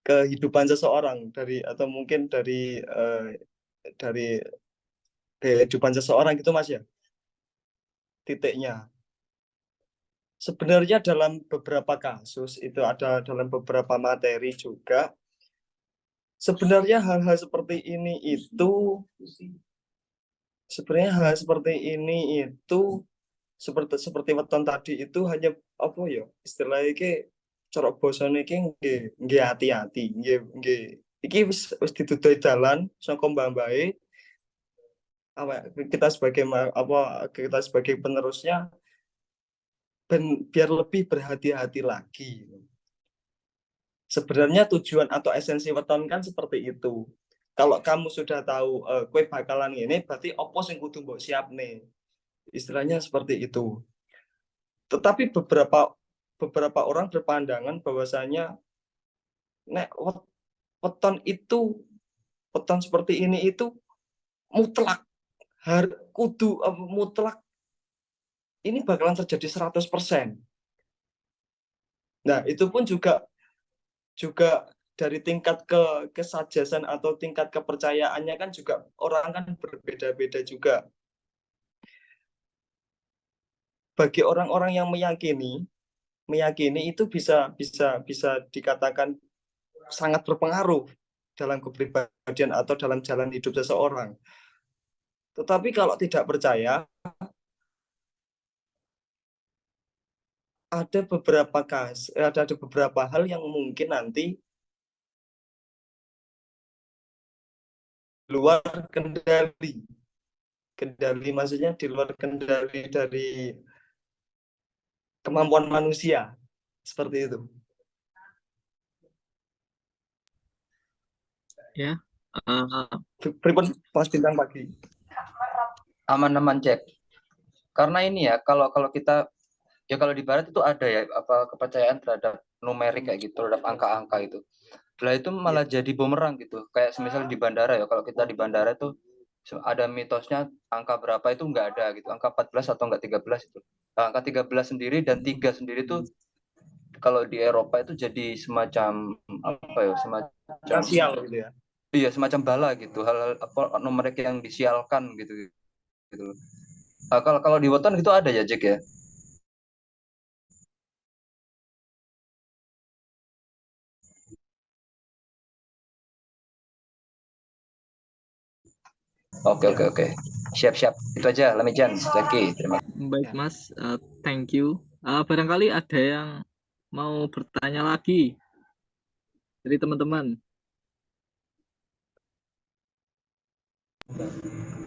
kehidupan seseorang atau mungkin dari kehidupan seseorang gitu Mas ya? Titiknya. Sebenarnya dalam beberapa kasus itu ada dalam beberapa materi juga. Sebenarnya hal-hal seperti ini itu seperti weton tadi itu hanya apa ya istilahnya corok bosone nggih hati-hati nggih iki wis dituduh dalan saka mbah-mbahe kita sebagai penerusnya biar lebih berhati-hati lagi. Sebenarnya tujuan atau esensi weton kan seperti itu. Kalau kamu sudah tahu kue bakalan ini berarti opo sing kudu mbok siapne. Istilahnya seperti itu. Tetapi beberapa orang berpandangan bahwasanya nek weton seperti ini itu mutlak mutlak ini bakalan terjadi 100%. Nah, itu pun juga dari tingkat kesajasan atau tingkat kepercayaannya kan juga orang kan berbeda-beda juga. Bagi orang-orang yang meyakini itu bisa dikatakan sangat berpengaruh dalam kepribadian atau dalam jalan hidup seseorang. Tetapi kalau tidak percaya, ada beberapa hal yang mungkin nanti luar kendali. Kendali maksudnya di luar kendali dari kemampuan manusia. Seperti itu. Ya. Pripun Mas Bintang pagi. Aman-aman cek. Karena ini ya, kalau kita ya kalau di barat itu ada ya apa kepercayaan terhadap numerik kayak gitu, terhadap angka-angka itu. Setelah itu malah jadi bumerang gitu. Kayak semisal di bandara ya, kalau kita di bandara itu ada mitosnya angka berapa itu nggak ada gitu. Angka 14 atau enggak 13 itu. Nah, angka 13 sendiri dan 3 sendiri tuh kalau di Eropa itu jadi semacam apa ya, semacam Sial gitu ya. iya, semacam bala gitu. Hal-hal apa numerik yang disialkan gitu. Kalau di weton gitu ada ya, Jack ya? Oke. Siap. Itu aja, Lamijan, Jaki. Terima kasih. Baik Mas, thank you. Barangkali ada yang mau bertanya lagi dari teman-teman.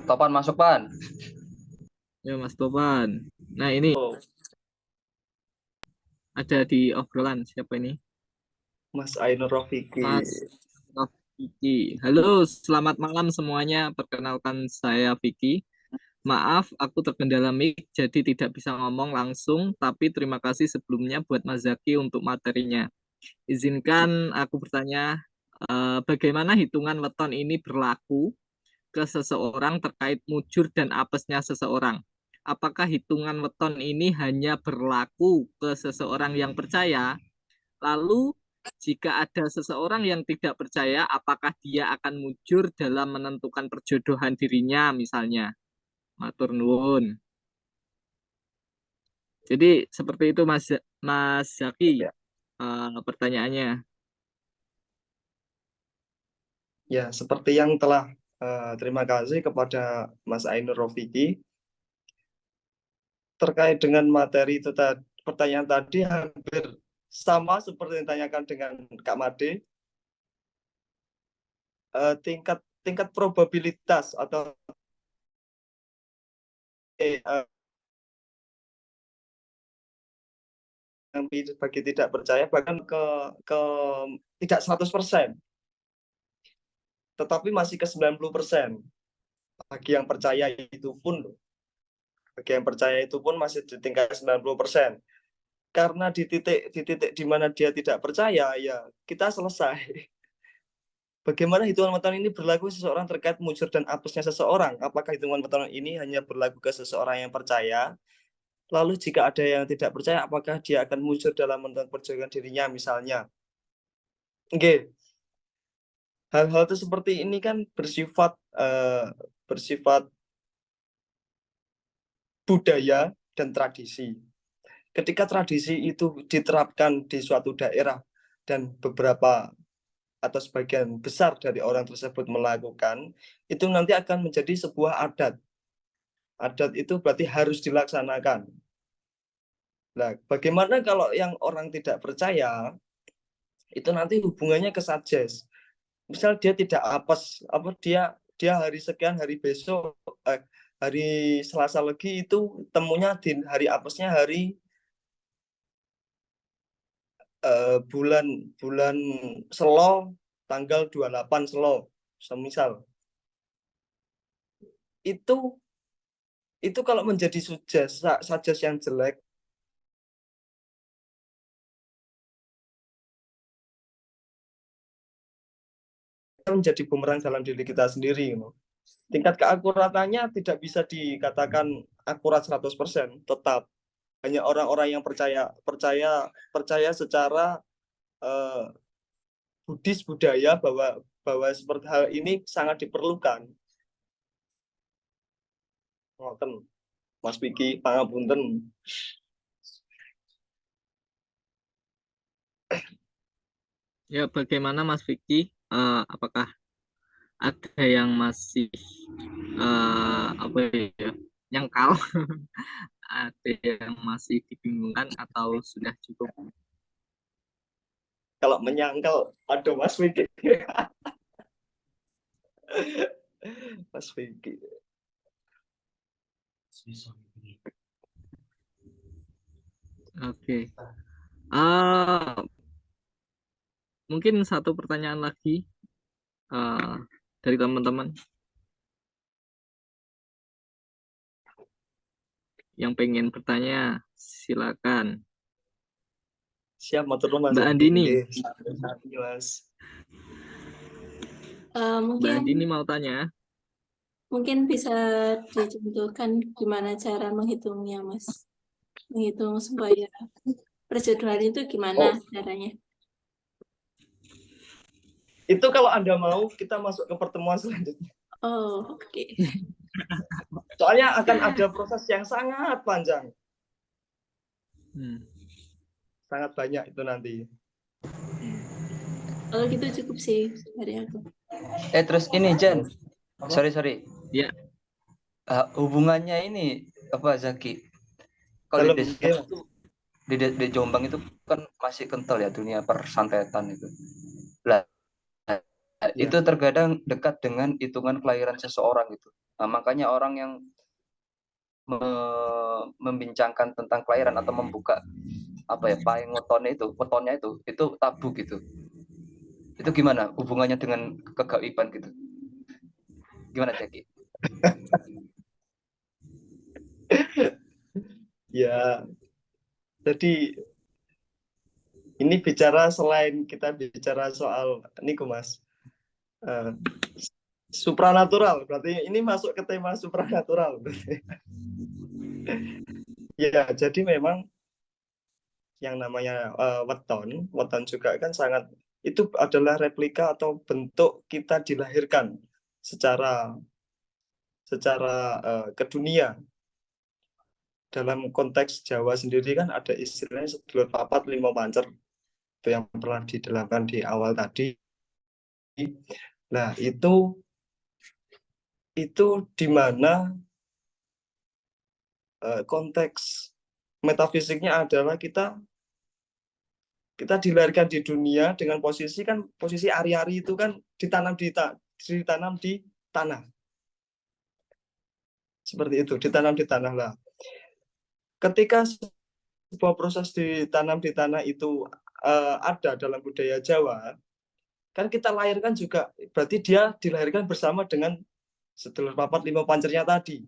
Topan masuk, Pan. Ya Mas Topan. Nah ini ada di obrolan siapa ini? Mas Ainur Rofiki. Mas Vicky. Halo, selamat malam semuanya. Perkenalkan saya Vicky. Maaf, aku terkendala mic, jadi tidak bisa ngomong langsung, tapi terima kasih sebelumnya buat Mas Zaki untuk materinya. Izinkan aku bertanya, bagaimana hitungan weton ini berlaku ke seseorang terkait mujur dan apesnya seseorang? Apakah hitungan weton ini hanya berlaku ke seseorang yang percaya? Lalu, jika ada seseorang yang tidak percaya, apakah dia akan mujur dalam menentukan perjodohan dirinya, misalnya? Matur nuwun. Jadi seperti itu Mas Zaki, pertanyaannya. Ya, seperti yang telah terima kasih kepada Mas Ainur Rofiki. Terkait dengan materi itu pertanyaan tadi hampir sama seperti yang ditanyakan dengan Kak Made. Tingkat probabilitas atau yang bagi tidak percaya bahkan ke tidak 100%, tetapi masih ke 90%. Bagi yang percaya itu pun masih di tingkat 90%. Karena di titik di mana dia tidak percaya, ya kita selesai. Bagaimana hitungan weton ini berlaku seseorang terkait mujur dan apesnya seseorang? Apakah hitungan weton ini hanya berlaku ke seseorang yang percaya? Lalu jika ada yang tidak percaya, apakah dia akan mujur dalam menentukan perjodohan dirinya misalnya? Oke. Hal-hal itu seperti ini kan bersifat budaya dan tradisi. Ketika tradisi itu diterapkan di suatu daerah dan beberapa atau sebagian besar dari orang tersebut melakukan, itu nanti akan menjadi sebuah adat. Adat itu berarti harus dilaksanakan. Nah, bagaimana kalau yang orang tidak percaya, itu nanti hubungannya ke sajes. Misal dia tidak apes, dia hari sekian, hari besok, hari Selasa lagi itu temunya di hari apesnya hari bulan Selo tanggal 28 Selo semisal itu kalau menjadi sajes yang jelek menjadi bumerang dalam diri kita sendiri. Tingkat keakuratannya tidak bisa dikatakan akurat 100%, tetap hanya orang-orang yang percaya secara Buddhis budaya bahwa seperti hal ini sangat diperlukan. Ngoten, Mas Vicky, pangapunten. Ya, bagaimana Mas Vicky? Apakah ada yang masih apa ya, nyangkal, ada yang masih dibingungkan atau sudah cukup? Kalau menyangkal, aduh Mas Vicky. Mas Vicky. Oke. Mungkin satu pertanyaan lagi dari teman-teman yang pengen bertanya, silakan. Siap, matur nuwun Mas. Mbak Andini. Mas. Mbak Mungkin Andini mau tanya. mungkin bisa dicontohkan gimana cara menghitungnya, Mas. Menghitung supaya perjodohan itu gimana caranya? Itu kalau Anda mau, kita masuk ke pertemuan selanjutnya. Oh, oke. Soalnya akan ada proses yang sangat panjang. Sangat banyak itu nanti. Kalau gitu cukup sih dari aku. Terus ini Jen, sorry. Ya. Hubungannya ini apa Zaki? Kalau Dalam di Jombang itu kan masih kental ya dunia persantetan itu. Lah, itu terkadang dekat dengan hitungan kelahiran seseorang gitu. Nah, makanya orang yang membincangkan tentang kelahiran atau membuka apa ya payung wetonnya itu tabu gitu. Itu gimana hubungannya dengan kegaiban gitu? Gimana Jaki? Ya, jadi ini bicara selain kita bicara soal niku Mas, supranatural, berarti ini masuk ke tema supranatural. Ya, jadi memang yang namanya weton juga kan sangat, itu adalah replika atau bentuk kita dilahirkan secara ke dunia. Dalam konteks Jawa sendiri kan ada istilahnya sedulur papat limo pancer, itu yang pernah didalamkan di awal tadi. Nah, itu di mana konteks metafisiknya adalah kita dilahirkan di dunia dengan posisi ari-ari itu kan ditanam di tanah. Seperti itu, ditanam di tanah lah. Ketika sebuah proses ditanam di tanah itu ada dalam budaya Jawa, kan kita lahirkan juga, berarti dia dilahirkan bersama dengan sedulur papat lima pancernya tadi.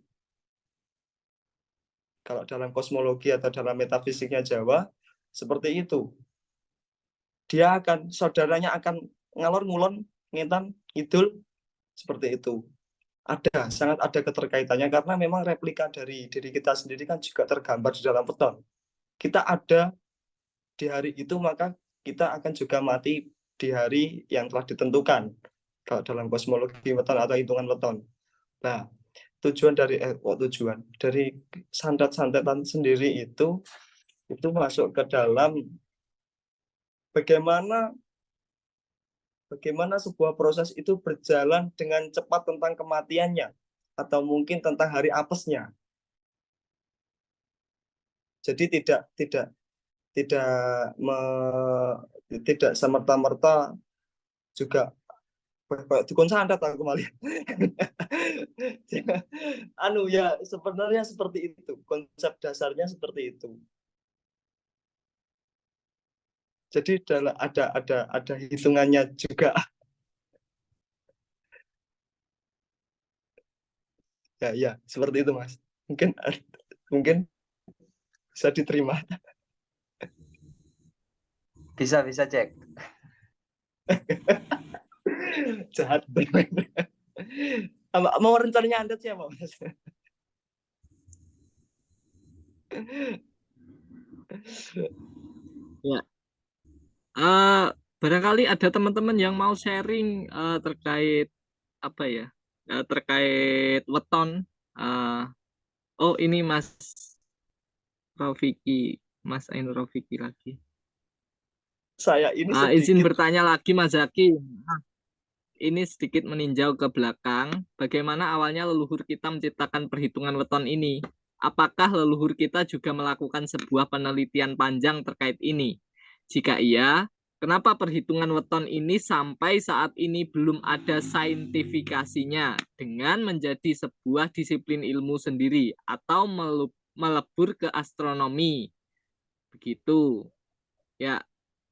Kalau dalam kosmologi atau dalam metafisiknya Jawa, seperti itu. Saudaranya akan ngalor ngulon, ngintan, ngidul, seperti itu. Sangat ada keterkaitannya, karena memang replika dari diri kita sendiri kan juga tergambar di dalam weton. Kita ada di hari itu, maka kita akan juga mati di hari yang telah ditentukan kalau dalam kosmologi weton atau hitungan weton. Nah, tujuan dari santet-santetan sendiri itu masuk ke dalam bagaimana sebuah proses itu berjalan dengan cepat tentang kematiannya, atau mungkin tentang hari apesnya. Jadi tidak semerta-merta juga dukun santet aku kembali. Ya sebenarnya seperti itu, konsep dasarnya seperti itu. Jadi ada hitungannya juga. Ya, seperti itu Mas. Mungkin bisa diterima. Bisa cek. Jahat. Mau rencananya Anda siapa Mas? Ya. Eh, barangkali ada teman-teman yang mau sharing terkait apa ya? Terkait weton. Eh, oh ini Mas Rofiki, Mas Ain Rofiki lagi. Saya ini Izin sedikit bertanya lagi Mas Zaki. Ini sedikit meninjau ke belakang. Bagaimana awalnya leluhur kita menciptakan perhitungan weton ini? Apakah leluhur kita juga melakukan sebuah penelitian panjang terkait ini? Jika iya, kenapa perhitungan weton ini sampai saat ini belum ada saintifikasinya dengan menjadi sebuah disiplin ilmu sendiri atau melebur ke astronomi? Begitu. Ya,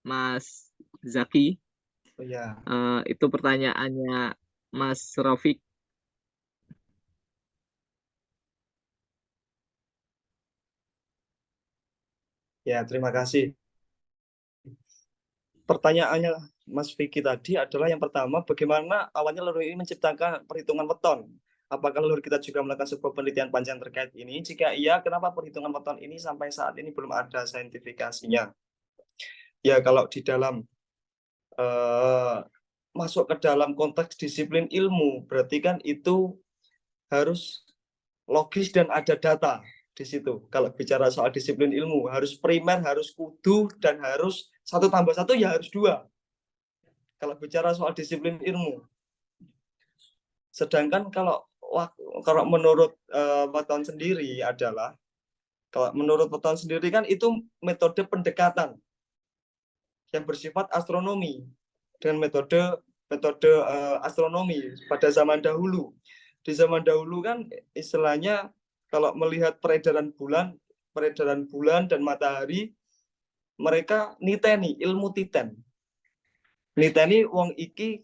Mas Zaki. ya. Itu pertanyaannya Mas Rofik. Ya, terima kasih. Pertanyaannya Mas Vicky tadi adalah yang pertama, bagaimana awalnya leluhur ini menciptakan perhitungan weton? Apakah leluhur kita juga melakukan sebuah penelitian panjang terkait ini? Jika iya, kenapa perhitungan weton ini sampai saat ini belum ada saintifikasinya? Ya, kalau di dalam masuk ke dalam konteks disiplin ilmu, berarti kan itu harus logis dan ada data di situ. Kalau bicara soal disiplin ilmu, harus primer, harus kudu, dan harus 1 tambah 1 ya harus 2. Kalau bicara soal disiplin ilmu. Sedangkan kalau menurut weton sendiri adalah, kalau menurut weton sendiri kan itu metode pendekatan yang bersifat astronomi dengan metode astronomi pada zaman dahulu. Di zaman dahulu kan istilahnya kalau melihat peredaran bulan dan matahari, mereka niteni ilmu titen. Niteni wong iki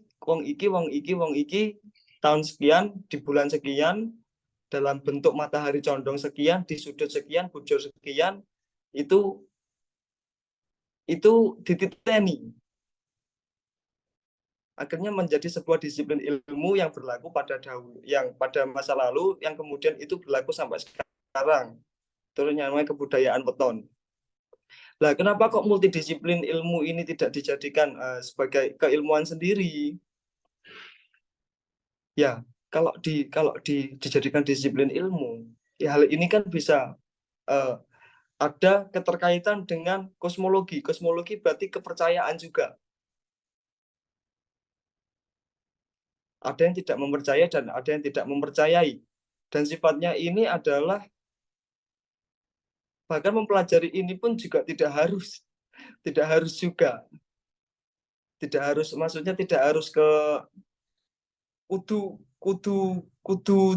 tahun sekian di bulan sekian dalam bentuk matahari condong sekian di sudut sekian bujur sekian itu dititeni. Akhirnya menjadi sebuah disiplin ilmu yang berlaku pada masa lalu, yang kemudian itu berlaku sampai sekarang. Terus namanya kebudayaan weton. Lah, kenapa kok multidisiplin ilmu ini tidak dijadikan sebagai keilmuan sendiri? Ya, kalau dijadikan disiplin ilmu, ya hal ini kan bisa ada keterkaitan dengan kosmologi. Kosmologi berarti kepercayaan juga. Ada yang tidak mempercaya dan ada yang tidak mempercayai. Dan sifatnya ini adalah, bahkan mempelajari ini pun juga tidak harus juga. Tidak harus, maksudnya tidak harus ke kudu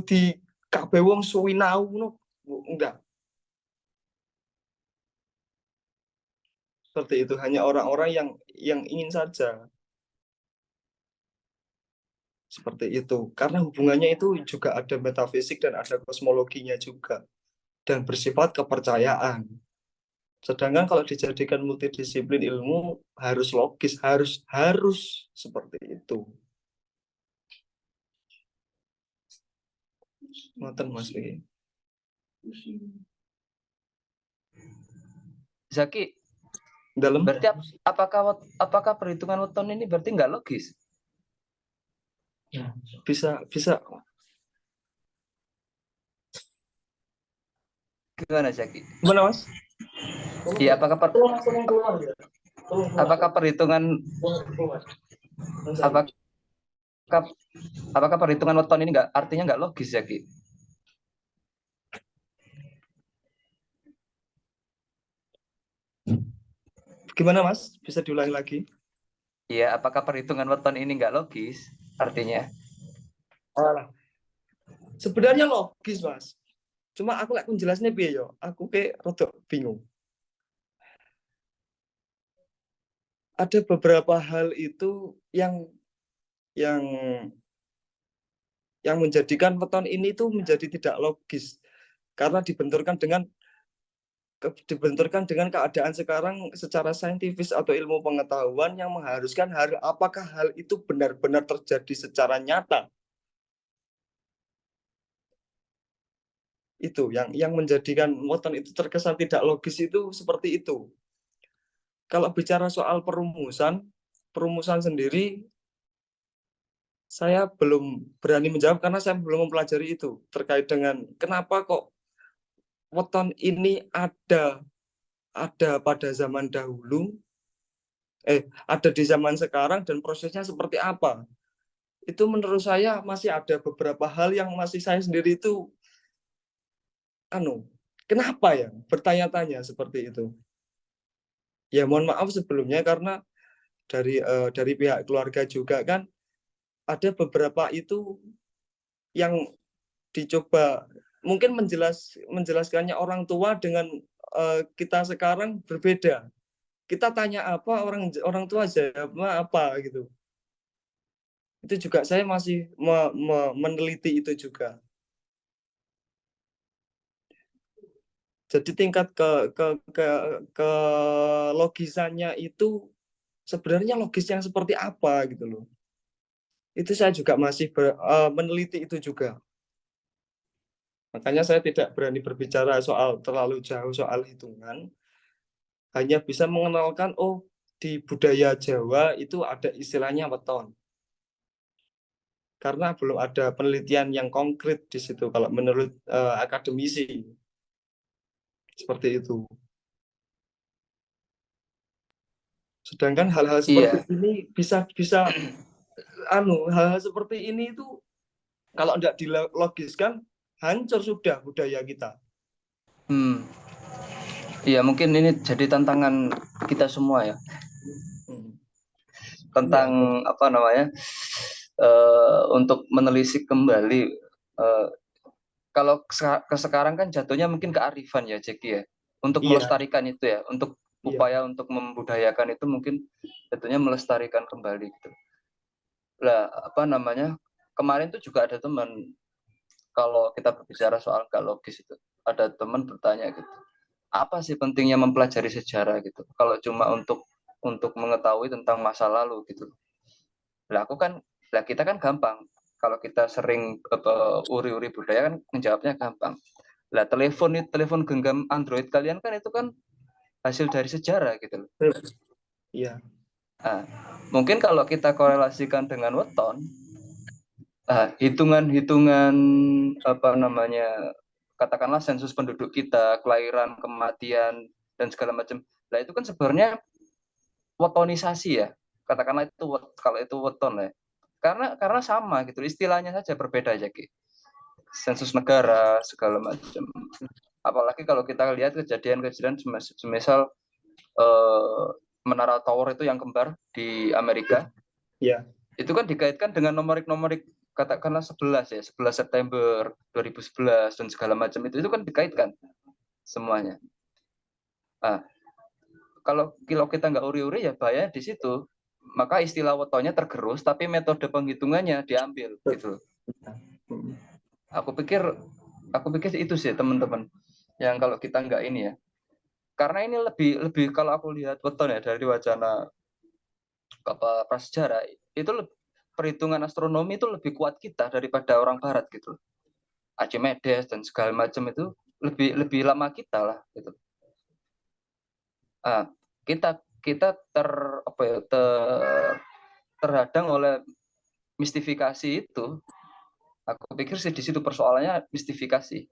di kabeh wong suwinau no. Enggak. Seperti itu, hanya orang-orang yang ingin saja. Seperti itu. Karena hubungannya itu juga ada metafisik dan ada kosmologinya juga. Dan bersifat kepercayaan. Sedangkan kalau dijadikan multidisiplin ilmu harus logis, harus seperti itu. Ngoten Mas Vicky. Zaki, Dalam berarti apakah perhitungan weton ini berarti nggak logis? bisa Gimana Zaki? gimana Mas? Ya, apakah perhitungan apakah perhitungan weton ini artinya nggak logis Zaki? Gimana Mas? Bisa diulangi lagi? Iya, apakah perhitungan weton ini nggak logis artinya? Sebenarnya logis Mas. Cuma aku lek jelasnya piye yo? Aku kayak rada bingung. Ada beberapa hal itu yang menjadikan weton ini tuh menjadi tidak logis karena dibenturkan dengan keadaan sekarang secara saintifis atau ilmu pengetahuan yang mengharuskan apakah hal itu benar-benar terjadi secara nyata. Itu yang menjadikan weton itu terkesan tidak logis itu seperti itu. Kalau bicara soal perumusan sendiri, saya belum berani menjawab karena saya belum mempelajari itu terkait dengan kenapa kok weton ini ada pada zaman dahulu, ada di zaman sekarang dan prosesnya seperti apa. Itu menurut saya masih ada beberapa hal yang masih saya sendiri itu kenapa ya bertanya-tanya seperti itu. Ya mohon maaf sebelumnya karena dari pihak keluarga juga kan ada beberapa itu yang dicoba mungkin menjelaskannya orang tua dengan kita sekarang berbeda. Kita tanya apa orang tua jawabnya apa gitu. Itu juga saya masih meneliti itu juga. Jadi tingkat ke logisannya itu sebenarnya logis yang seperti apa gitu loh. Itu saya juga masih meneliti itu juga. Makanya saya tidak berani berbicara terlalu jauh soal hitungan. Hanya bisa mengenalkan di budaya Jawa itu ada istilahnya weton. Karena belum ada penelitian yang konkret di situ kalau menurut akademisi. Seperti itu. Sedangkan hal-hal seperti ini bisa hal-hal seperti ini itu kalau tidak dilogiskan hancur sudah budaya kita. Iya, mungkin ini jadi tantangan kita semua ya. Tentang untuk menelisik kembali. Kalau sekarang kan jatuhnya mungkin kearifan ya, Jeki ya. Untuk melestarikan itu ya, untuk upaya untuk membudayakan itu mungkin jatuhnya melestarikan kembali gitu. Lah, kemarin tuh juga ada teman, kalau kita berbicara soal nggak logis itu, ada teman bertanya gitu, apa sih pentingnya mempelajari sejarah gitu, kalau cuma untuk mengetahui tentang masa lalu gitu. Lah kita kan gampang, kalau kita sering uri-uri budaya kan menjawabnya gampang. Lah telepon genggam Android kalian kan itu kan hasil dari sejarah gitu loh. Iya. Nah, mungkin kalau kita korelasikan dengan weton, hitungan katakanlah sensus penduduk kita, kelahiran, kematian dan segala macam. Nah itu kan sebenarnya wetonisasi ya. Katakanlah itu kalau itu weton ya. Karena sama gitu, istilahnya saja berbeda aja gitu. Sensus negara segala macam. Apalagi kalau kita lihat kejadian-kejadian semisal Menara Tower itu yang kembar di Amerika. Iya. Itu kan dikaitkan dengan nomorik katakanlah 11 September 2011 dan segala macam itu kan dikaitkan semuanya. Kalau kita nggak uri-uri ya bahaya di situ. Maka istilah wetonnya tergerus tapi metode penghitungannya diambil gitu. Aku pikir itu sih teman-teman yang kalau kita nggak ini ya. Karena ini lebih kalau aku lihat weton ya dari wacana prasejarah itu perhitungan astronomi itu lebih kuat kita daripada orang barat gitu. Archimedes dan segala macam itu lebih lama kita lah gitu. Kita terhadang oleh mistifikasi itu. Aku pikir sih di situ persoalannya mistifikasi.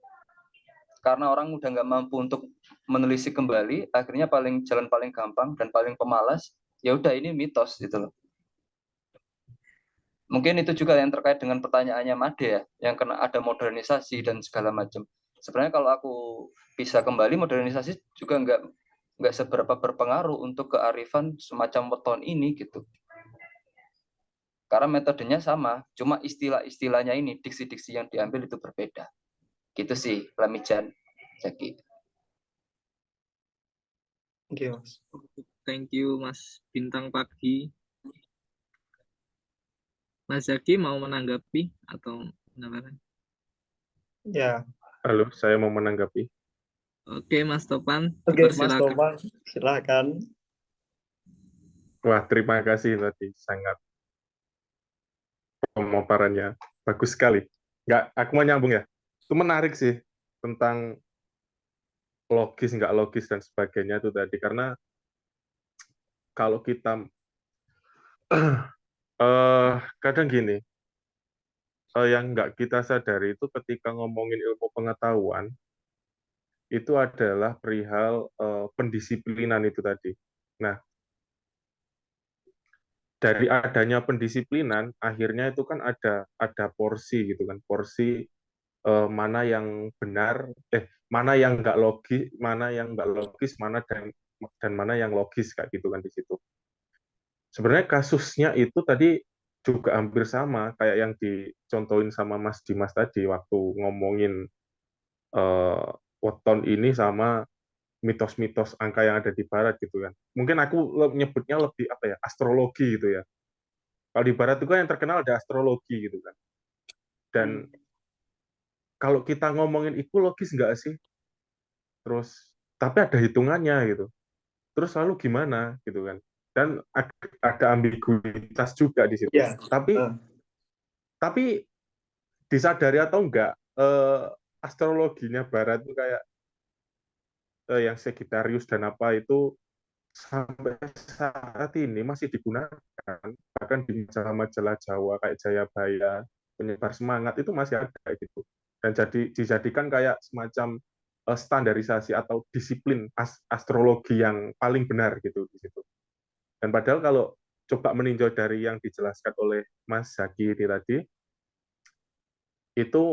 Karena orang udah nggak mampu untuk menelisik kembali, akhirnya jalan paling gampang dan paling pemalas, ya udah ini mitos gitu loh. Mungkin itu juga yang terkait dengan pertanyaannya Made ya, yang kena ada modernisasi dan segala macam. Sebenarnya kalau aku bisa kembali, modernisasi juga nggak seberapa berpengaruh untuk kearifan semacam weton ini gitu. Karena metodenya sama, cuma istilah-istilahnya ini, diksi-diksi yang diambil itu berbeda. Gitu sih, Lamijan, Jaki. Oke, Mas. Thank you, Mas Bintang Pagi. Mas Zaki mau menanggapi atau menambahkan? Ya. Halo, saya mau menanggapi. Oke, Mas Topan. Oke, Mas Topan, silakan. Wah, terima kasih tadi, sangat pemaparannya bagus sekali. Aku mau nyambung ya. Itu menarik sih. tentang logis nggak logis dan sebagainya itu tadi, karena kalau kita kadang gini, yang nggak kita sadari itu ketika ngomongin ilmu pengetahuan itu adalah perihal pendisiplinan itu tadi. Nah, dari adanya pendisiplinan akhirnya itu kan ada porsi gitu kan, porsi mana yang benar, mana yang nggak logis, mana dan mana yang logis kayak gitu kan di situ. Sebenarnya kasusnya itu tadi juga hampir sama kayak yang dicontohin sama Mas Dimas tadi waktu ngomongin weton ini sama mitos-mitos angka yang ada di barat gitu kan. Mungkin aku nyebutnya lebih apa ya, astrologi gitu ya. Kalau di barat itu kan yang terkenal ada astrologi gitu kan. Dan kalau kita ngomongin itu logis nggak sih? Terus tapi ada hitungannya gitu. Terus lalu gimana gitu kan? Dan ada ambiguitas juga di situ. Ya. Tapi disadari atau enggak, astrologinya barat itu kayak yang Sagittarius dan apa itu sampai saat ini masih digunakan, bahkan di majalah-majalah Jawa kayak Jayabaya, penyebar semangat itu masih ada gitu, dan dijadikan kayak semacam standarisasi atau disiplin astrologi yang paling benar gitu di situ. Dan padahal kalau coba meninjau dari yang dijelaskan oleh Mas Zaki ini tadi, itu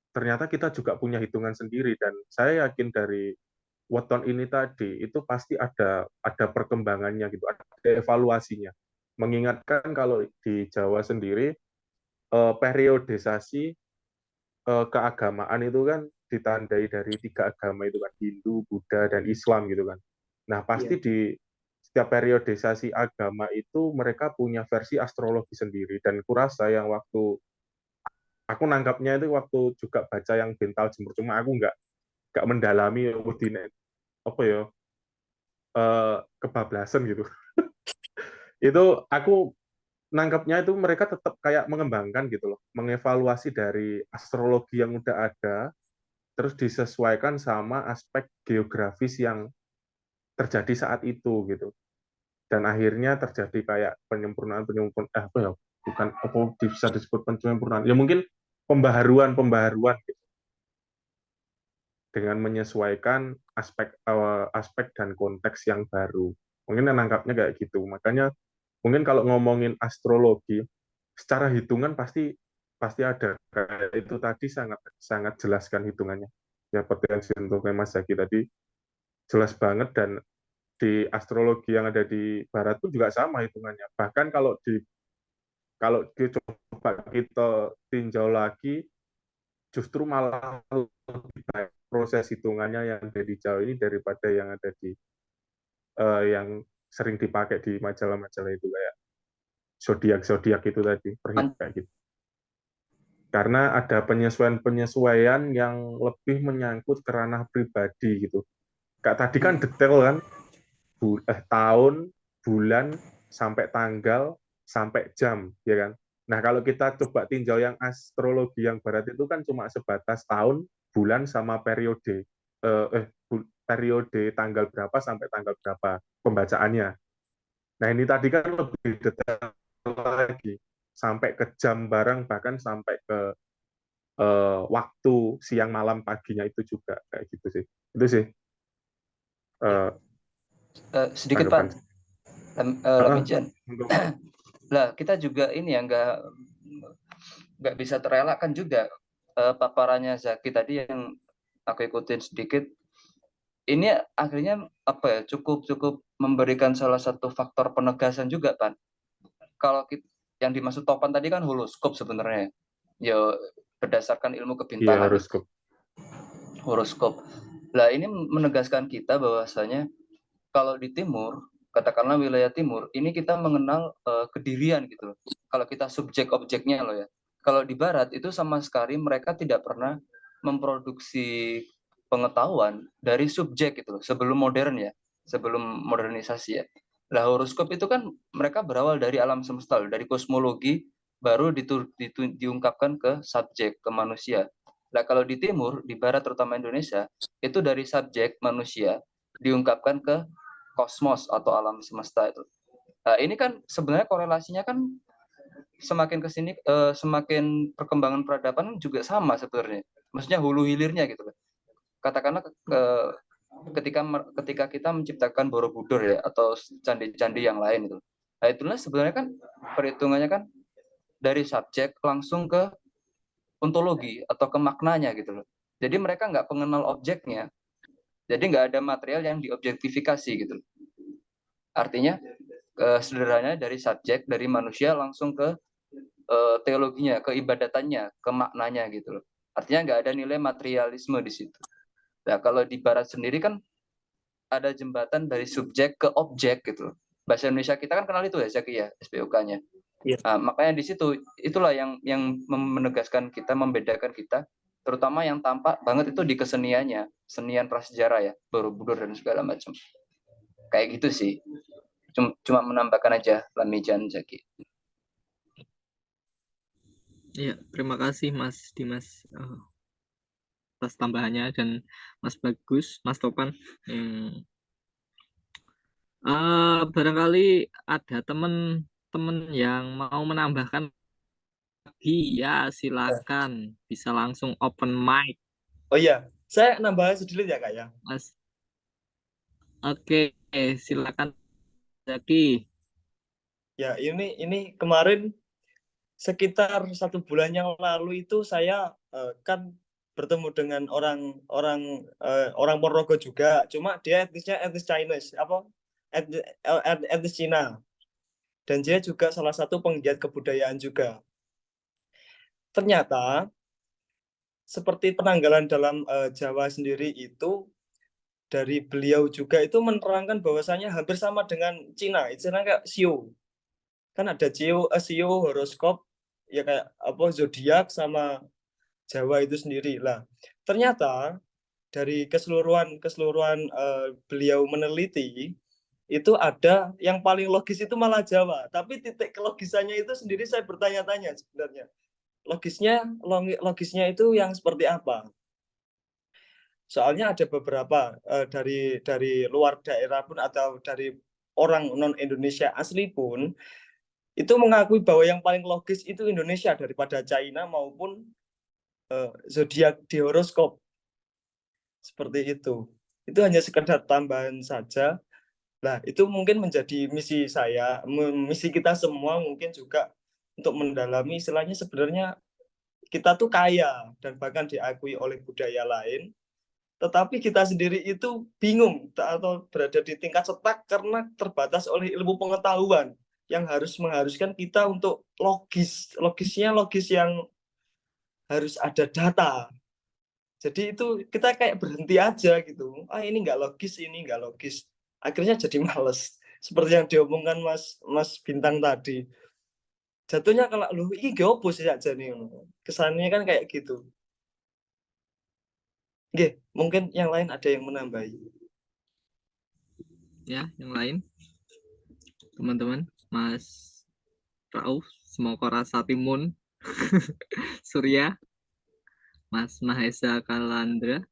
ternyata kita juga punya hitungan sendiri, dan saya yakin dari weton ini tadi itu pasti ada perkembangannya gitu, ada evaluasinya. Mengingatkan kalau di Jawa sendiri periodisasi keagamaan itu kan ditandai dari 3 agama itu kan, Hindu, Buddha, dan Islam gitu kan. Nah, pasti di setiap periodisasi agama itu mereka punya versi astrologi sendiri, dan kurasa yang waktu aku nangkapnya itu waktu juga baca yang Bental Jemur, cuma aku nggak mendalami apa ya, kebablasan gitu. Itu aku nangkapnya itu mereka tetap kayak mengembangkan gitu loh, mengevaluasi dari astrologi yang udah ada, terus disesuaikan sama aspek geografis yang terjadi saat itu gitu. Dan akhirnya terjadi kayak penyempurnaan apa ya, bukan apa bisa disebut penyempurnaan, ya mungkin pembaharuan gitu, dengan menyesuaikan aspek dan konteks yang baru. Mungkin nangkapnya kayak gitu. Makanya mungkin kalau ngomongin astrologi secara hitungan pasti ada, kayak itu tadi sangat jelaskan hitungannya. Ya potensi untuk Mas Zaki tadi jelas banget, dan di astrologi yang ada di barat pun juga sama hitungannya. Bahkan kalau coba kita tinjau lagi, justru malah lebih baik proses hitungannya yang ada di Jawa ini daripada yang ada di yang sering dipakai di majalah-majalah itu kayak zodiak itu tadi, kayak gitu. Karena ada penyesuaian yang lebih menyangkut ke ranah pribadi gitu. Kayak tadi kan detail kan, tahun, bulan, sampai tanggal, sampai jam, ya kan? Nah, kalau kita coba tinjau yang astrologi yang barat itu kan cuma sebatas tahun, bulan, sama periode. Periode tanggal berapa sampai tanggal berapa pembacaannya. Nah, ini tadi kan lebih detail lagi. Sampai ke jam barang, bahkan sampai ke waktu siang malam paginya itu juga. Kayak gitu sih. Itu sih. Sedikit Pak, Lamijan. Lah kita juga ini ya nggak bisa terelakkan juga paparannya Zaki tadi yang aku ikutin sedikit. Ini akhirnya apa ya, cukup memberikan salah satu faktor penegasan juga Pak. Kalau yang dimaksud Topan tadi kan horoskop sebenarnya, ya berdasarkan ilmu kebintangan. Iya, horoskop. Lah ini menegaskan kita bahwasanya kalau di timur, katakanlah wilayah timur, ini kita mengenal kedirian gitu loh. Kalau kita subjek objeknya loh ya. Kalau di barat itu sama sekali mereka tidak pernah memproduksi pengetahuan dari subjek gitu loh, sebelum modern ya, sebelum modernisasi ya. Lah horoskop itu kan mereka berawal dari alam semesta, dari kosmologi baru diungkapkan ke subjek, ke manusia. Nah, kalau di timur, di barat terutama Indonesia, itu dari subjek manusia diungkapkan ke kosmos atau alam semesta itu. Nah, ini kan sebenarnya korelasinya kan semakin kesini semakin perkembangan peradaban juga sama sebenarnya. Maksudnya hulu hilirnya gitu kan. Katakanlah ketika kita menciptakan Borobudur ya atau candi-candi yang lain itu. Nah, itulah sebenarnya kan perhitungannya kan dari subjek langsung ke ontologi atau ke maknanya gitu loh. Jadi mereka nggak pengenal objeknya. Jadi nggak ada material yang diobjektifikasi gitu. Artinya sederhananya dari subjek, dari manusia langsung ke teologinya, ke ibadatannya, ke maknanya gitu loh. Artinya nggak ada nilai materialisme di situ. Nah, kalau di barat sendiri kan ada jembatan dari subjek ke objek gitu loh. Bahasa Indonesia kita kan kenal itu ya, Zaki ya, SPOK-nya. Iya. Nah, makanya di situ itulah yang menegaskan kita, membedakan kita, terutama yang tampak banget itu di keseniannya, senian prasejarah ya, Borobudur dan segala macam. Kayak gitu sih. Cuma menambahkan aja Lamijan, Zaki. Iya, terima kasih Mas Dimas atas tambahannya, dan Mas Bagus, Mas Topan. Barangkali ada teman-teman yang mau menambahkan lagi, ya silakan, bisa langsung open mic, Oh iya, saya nambahin sedikit ya Kak ya. Mas. Oke, silakan Zaki. Ya, ini kemarin sekitar 1 bulan yang lalu itu saya kan bertemu dengan orang Ponorogo juga, cuma dia etnisnya etnis Chinese, etnis Cina, dan dia juga salah satu penggiat kebudayaan juga. Ternyata seperti penanggalan dalam Jawa sendiri itu dari beliau juga itu menerangkan bahwasanya hampir sama dengan Cina, istilahnya kayak Sio. Kan ada Sio, horoskop, ya kayak apa zodiak sama Jawa itu sendiri lah. Ternyata dari keseluruhan beliau meneliti itu ada yang paling logis itu malah Jawa. Tapi titik kelogisannya itu sendiri saya bertanya-tanya sebenarnya. Logisnya itu yang seperti apa? Soalnya ada beberapa dari luar daerah pun atau dari orang non Indonesia asli pun itu mengakui bahwa yang paling logis itu Indonesia daripada China maupun zodiak di horoskop. Seperti itu. Itu hanya sekedar tambahan saja. Nah, itu mungkin menjadi misi saya, misi kita semua mungkin juga untuk mendalami istilahnya sebenarnya kita tuh kaya dan bahkan diakui oleh budaya lain. Tetapi kita sendiri itu bingung atau berada di tingkat stuck karena terbatas oleh ilmu pengetahuan yang mengharuskan kita untuk logisnya logis yang harus ada data. Jadi itu kita kayak berhenti aja gitu. Ini nggak logis. Akhirnya jadi males. Seperti yang diomongkan Mas Bintang tadi. Jatuhnya kalau ini gak opo sih aja nih. Kesannya kan kayak gitu. Oke, mungkin yang lain ada yang menambahi. Ya, yang lain. Teman-teman, Mas Rauf, Smokora Satimun, Surya, Mas Mahesa Kalandra,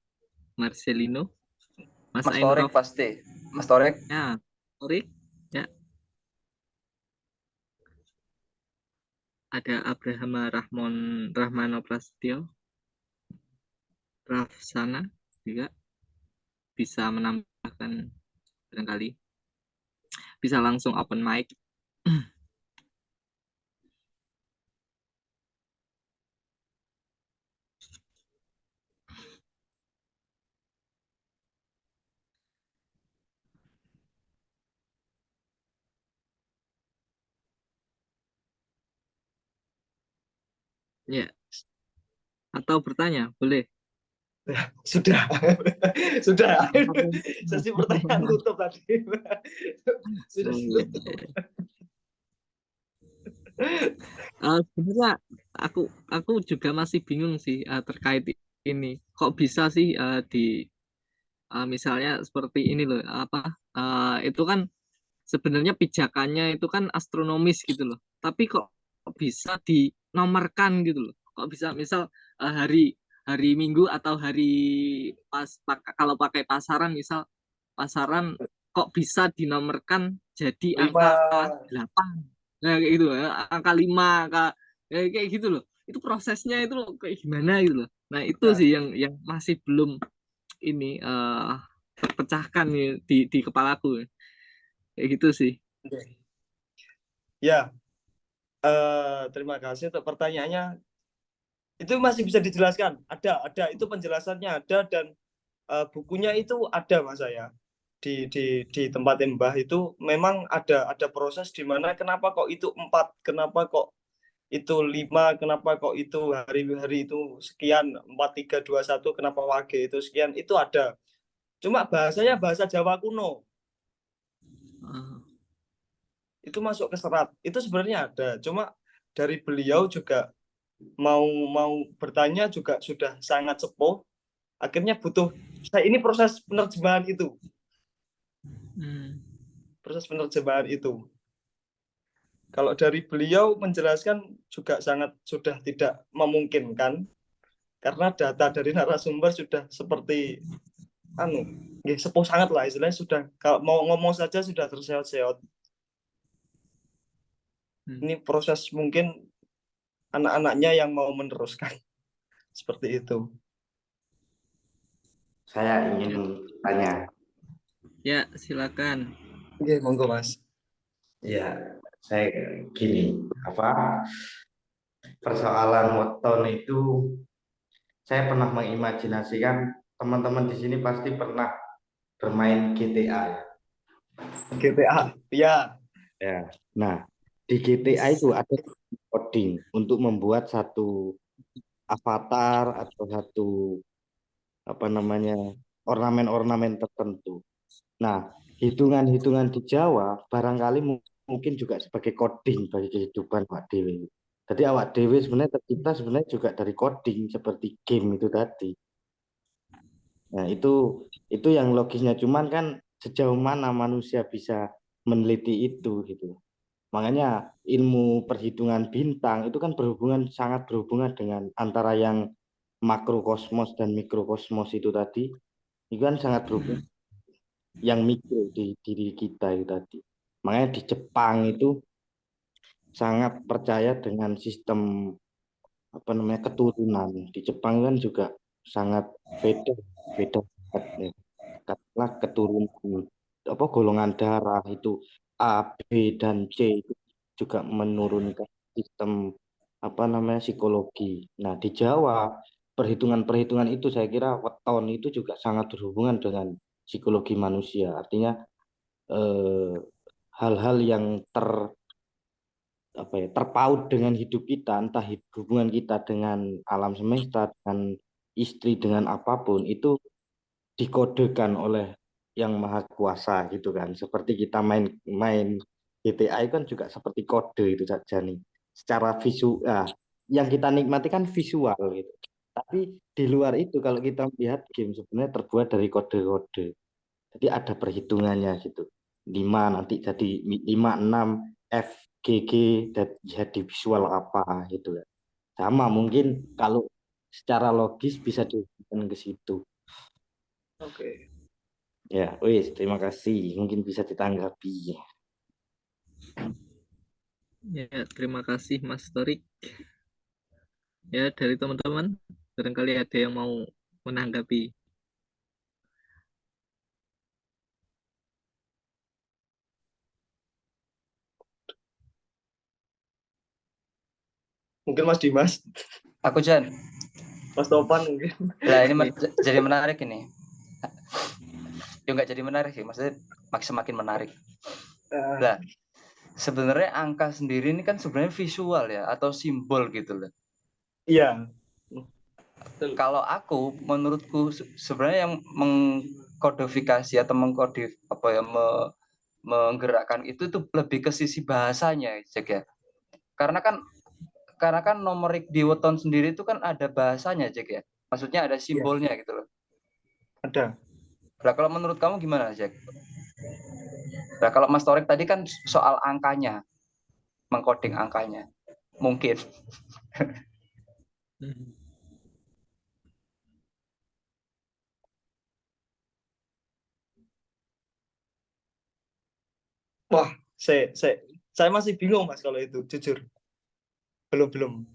Marcelino, Mas Torek pasti. Mas Torek. Ya, Torek. Ya. Ada Abraham Rahmano Prasetyo, Rafsana juga bisa menambahkan barangkali. Bisa langsung open mic. Ya. Atau bertanya, boleh. Sudah. Sesi pertanyaan tutup tadi. Sudah tutup. Sebenarnya aku juga masih bingung sih terkait ini. Kok bisa sih misalnya seperti ini loh, itu kan sebenarnya pijakannya itu kan astronomis gitu loh. Tapi kok bisa dinomorkan gitu loh. Kok bisa misal hari Minggu atau hari kalau pakai pasaran misal pasaran kok bisa dinomorkan jadi 5. angka 8. Nah, kayak gitu ya, angka 5, angka kayak gitu loh. Itu prosesnya itu loh, kayak gimana gitu loh. Nah, itu Nah, sih yang masih belum ini terpecahkan di kepalaku. Kayak gitu sih. ya, terima kasih untuk pertanyaannya. Itu masih bisa dijelaskan. Ada itu penjelasannya ada, dan bukunya itu ada Mas saya. Di tempat Mbah itu memang ada proses di mana kenapa kok itu 4, kenapa kok itu 5, kenapa kok itu hari-hari itu sekian, 4, 3, 2, 1, kenapa wage itu sekian, itu ada. Cuma bahasanya bahasa Jawa kuno. Ah, Itu masuk ke serat. Itu sebenarnya ada. Cuma dari beliau juga mau bertanya juga sudah sangat sepuh. Akhirnya butuh ini proses penerjemahan itu. Proses penerjemahan itu. Kalau dari beliau menjelaskan juga sangat sudah tidak memungkinkan karena data dari narasumber sudah seperti sepuh sangat lah istilahnya, sudah kalau mau ngomong saja sudah terseot-seot. Ini proses mungkin anak-anaknya yang mau meneruskan seperti itu. Saya ingin tanya. Ya, silakan. Oke, monggo Mas. Ya, saya gini, persoalan weton itu saya pernah mengimajinasikan teman-teman di sini pasti pernah bermain GTA. GTA, ya. Ya. Nah, di GTA itu ada coding untuk membuat satu avatar atau satu ornamen-ornamen tertentu. Nah, hitungan-hitungan di Jawa barangkali mungkin juga sebagai coding bagi kehidupan Pak Dewi. Jadi awak Dewi sebenarnya tercipta sebenarnya juga dari coding seperti game itu tadi. Nah, itu yang logisnya, cuman kan sejauh mana manusia bisa meneliti itu gitu. Makanya ilmu perhitungan bintang itu kan sangat berhubungan dengan antara yang makrokosmos dan mikrokosmos itu tadi. Itu kan sangat berhubungan yang mikro di diri kita itu tadi. Makanya di Jepang itu sangat percaya dengan sistem keturunan. Di Jepang kan juga sangat beda banget, ya. Katakanlah keturunan golongan darah itu A, B dan C itu juga menurunkan sistem psikologi. Nah, di Jawa perhitungan-perhitungan itu saya kira weton itu juga sangat berhubungan dengan psikologi manusia. Artinya hal-hal yang terpaut dengan hidup kita, entah hubungan kita dengan alam semesta, dengan istri, dengan apapun, itu dikodekan oleh yang maha kuasa gitu kan. Seperti kita main GTA kan juga seperti kode itu saja nih. Secara visual, yang kita nikmati kan visual gitu. Tapi di luar itu kalau kita melihat game sebenarnya terbuat dari kode-kode. Jadi ada perhitungannya gitu. 5 nanti jadi 5, 6, F, G, G, dan jadi visual apa gitu kan. Sama mungkin kalau secara logis bisa dihubungkan ke situ. Oke. Ya, wis, terima kasih. Mungkin bisa ditanggapi. Ya, terima kasih Mas Torik. Ya, dari teman-teman, barangkali ada yang mau menanggapi. Mungkin Mas Dimas. Aku Jan. Mas Topan mungkin. Lah ini jadi menarik ini. Ya nggak jadi menarik sih, maksudnya semakin menarik. Lah, sebenarnya angka sendiri ini kan sebenarnya visual ya atau simbol gitu loh. Iya. Kalau aku, menurutku sebenarnya yang mengkodifikasi atau menggerakkan itu tuh lebih ke sisi bahasanya, Jack ya. Karena kan numerik di weton sendiri itu kan ada bahasanya, Jack ya. Maksudnya ada simbolnya gitu loh. Ada. Nah, kalau menurut kamu gimana, Jack? Nah, kalau Mas Torik tadi kan soal angkanya, mengkoding angkanya. mungkin. Wah, saya masih bingung Mas kalau itu, jujur. Belum.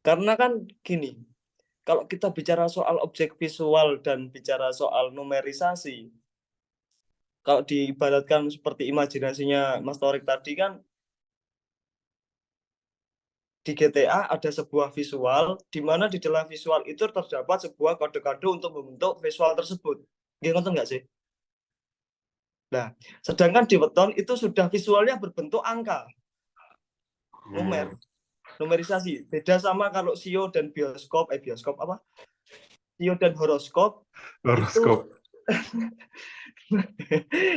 Karena kan gini, kalau kita bicara soal objek visual dan bicara soal numerisasi, kalau diibaratkan seperti imajinasinya Mas Torik tadi kan, di GTA ada sebuah visual, di mana di dalam visual itu terdapat sebuah kode-kode untuk membentuk visual tersebut. Ngerti nggak sih? Nah, sedangkan di weton itu sudah visualnya berbentuk angka, numerisasi. Beda sama kalau sio dan bioskop apa? Sio dan horoskop.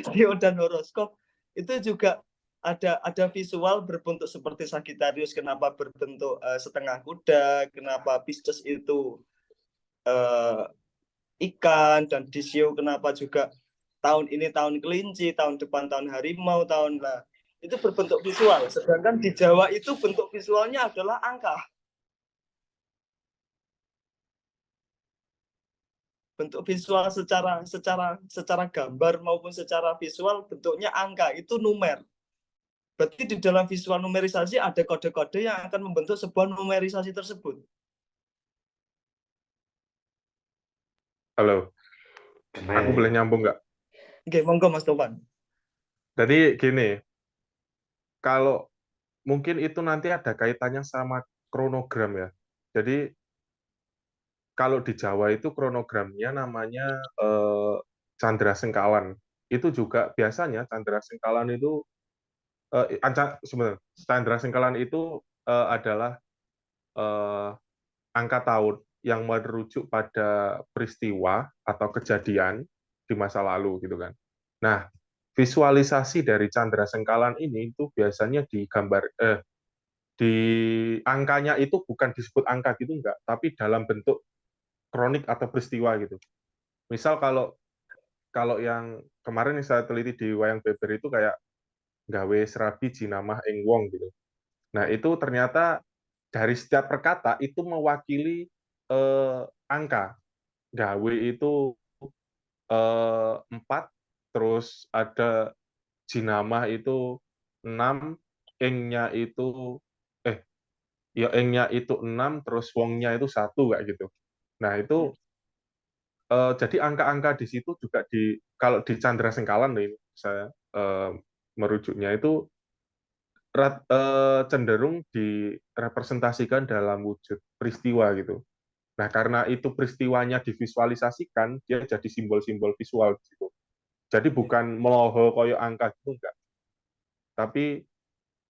Sio dan horoskop itu juga ada visual berbentuk seperti Sagittarius, kenapa berbentuk setengah kuda, kenapa Pisces itu ikan, dan di sio kenapa juga tahun ini tahun kelinci, tahun depan tahun harimau, tahun lah itu berbentuk visual. Sedangkan di Jawa itu bentuk visualnya adalah angka. Bentuk visual secara gambar maupun secara visual bentuknya angka, itu numer. Berarti di dalam visual numerisasi ada kode-kode yang akan membentuk sebuah numerisasi tersebut. Halo, aku boleh nyambung nggak? Oke, monggo Mas Topan. Jadi gini, kalau mungkin itu nanti ada kaitannya sama kronogram ya. Jadi kalau di Jawa itu kronogramnya namanya Candra Sengkalan. Itu juga biasanya Candra Sengkalan itu sebenarnya Candra Sengkalan itu adalah angka tahun yang merujuk pada peristiwa atau kejadian di masa lalu gitu kan. Nah, visualisasi dari Candra Sengkalan ini itu biasanya digambar di angkanya itu bukan disebut angka gitu enggak, tapi dalam bentuk kronik atau peristiwa gitu. Misal kalau yang kemarin yang saya teliti di Wayang Beber itu kayak gawe serabi jinamah ing wong gitu. Nah, itu ternyata dari setiap perkata itu mewakili angka. Gawe itu 4, terus ada jinamah itu 6, ing-nya itu ing-nya itu 6, terus wongnya itu 1 kayak gitu. Nah, itu jadi angka-angka di situ juga kalau di Candra Sengkalan nih saya merujuknya itu cenderung direpresentasikan dalam wujud peristiwa gitu. Nah, karena itu peristiwanya divisualisasikan, dia jadi simbol-simbol visual gitu. Jadi bukan meloho koyo angka gitu enggak. Tapi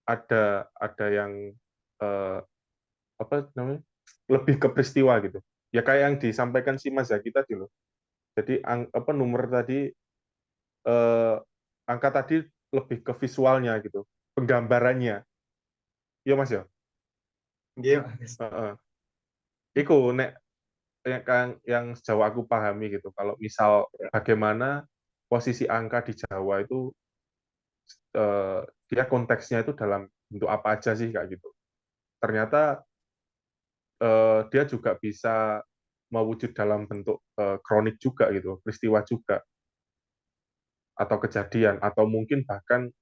ada yang apa namanya? Lebih ke peristiwa gitu. Ya kayak yang disampaikan si Mas Zaki tadi loh. Jadi nomor tadi angka tadi lebih ke visualnya gitu, penggambarannya. Iya Mas ya? Iya. Iku nek yang sejauh aku pahami gitu. Kalau misal bagaimana posisi angka di Jawa itu dia konteksnya itu dalam bentuk apa aja sih kayak gitu. Ternyata dia juga bisa mewujud dalam bentuk kronik juga gitu, peristiwa juga atau kejadian atau mungkin bahkan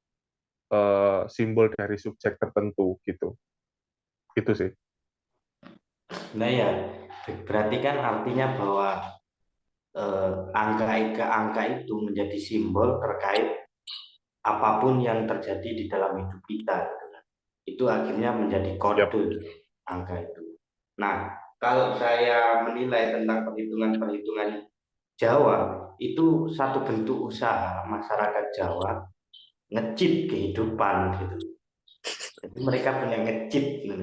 simbol dari subjek tertentu gitu. Itu sih. Nah ya, berarti kan artinya bahwa angka itu menjadi simbol terkait apapun yang terjadi di dalam hidup kita. Itu akhirnya menjadi kode angka itu. Nah, kalau saya menilai tentang perhitungan-perhitungan Jawa, itu satu bentuk usaha masyarakat Jawa ngecip kehidupan gitu. Jadi mereka punya ngecip gitu.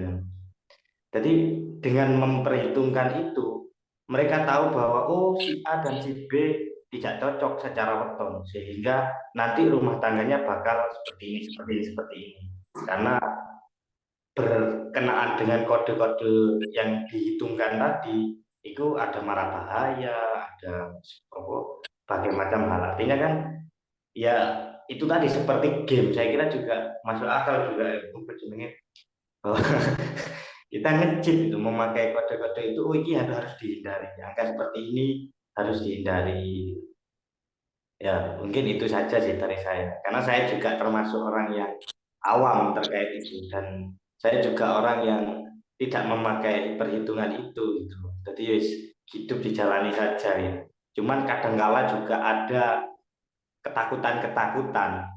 Jadi dengan memperhitungkan itu, mereka tahu bahwa oh si A dan si B tidak cocok secara weton, sehingga nanti rumah tangganya bakal seperti ini. Karena berkenaan dengan kode-kode yang dihitungkan tadi, itu ada mara bahaya, ada berbagai macam hal. Artinya kan ya itu tadi seperti game, saya kira juga masuk akal juga bahwa kita nge-cheat itu memakai kode-kode itu, oh ini harus dihindari, angka seperti ini harus dihindari. Ya mungkin itu saja sih dari saya, karena saya juga termasuk orang yang awam terkait itu, dan saya juga orang yang tidak memakai perhitungan itu gitu. Jadi wis hidup dijalani saja ya. Cuman kadangkala juga ada ketakutan-ketakutan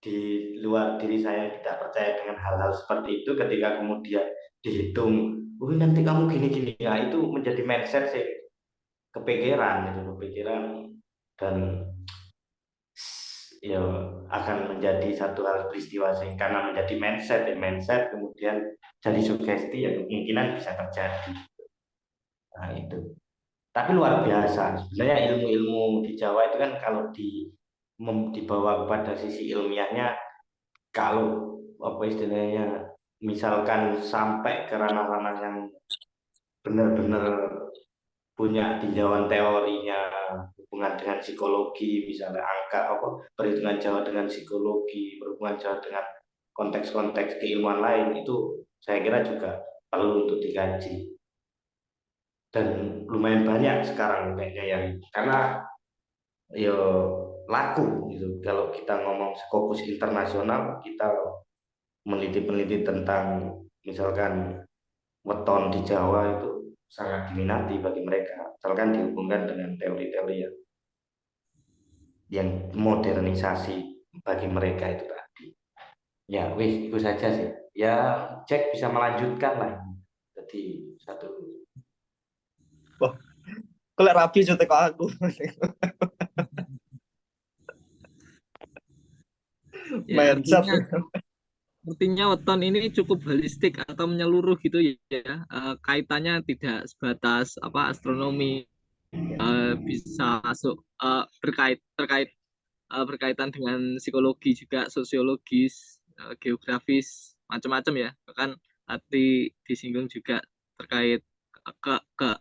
di luar diri saya yang tidak percaya dengan hal-hal seperti itu, ketika kemudian dihitung, nanti kamu gini-gini ya, itu menjadi mindset sih, kepikiran dan ya akan menjadi satu hal peristiwa sih, karena menjadi mindset kemudian jadi sugesti, ya kemungkinan bisa terjadi. Nah itu, tapi luar biasa sebenarnya ilmu-ilmu di Jawa itu kan, kalau dibawa kepada sisi ilmiahnya, kalau apa istilahnya, misalkan sampai ke ranah-ranah yang benar-benar punya tinjauan teorinya, hubungan dengan psikologi, misalnya angka perhitungan Jawa dengan psikologi, berhubungan Jawa dengan konteks-konteks keilmuan lain, itu saya kira juga perlu untuk dikaji, dan lumayan banyak sekarang kayaknya yang, karena yo laku gitu. Kalau kita ngomong Scopus internasional, kita meneliti tentang misalkan weton di Jawa, itu sangat diminati bagi mereka, misalkan dihubungkan dengan teori-teori yang modernisasi bagi mereka itu tadi. Ya wis itu saja sih ya. Cek bisa melanjutkan lah, jadi satu. Wah, kalau rapi contek aku. Ya, Mindset. artinya weton ini cukup holistik atau menyeluruh gitu ya. Kaitannya tidak sebatas astronomi, bisa masuk berkaitan dengan psikologi juga, sosiologis, geografis, macam-macam ya. Bahkan tadi disinggung juga terkait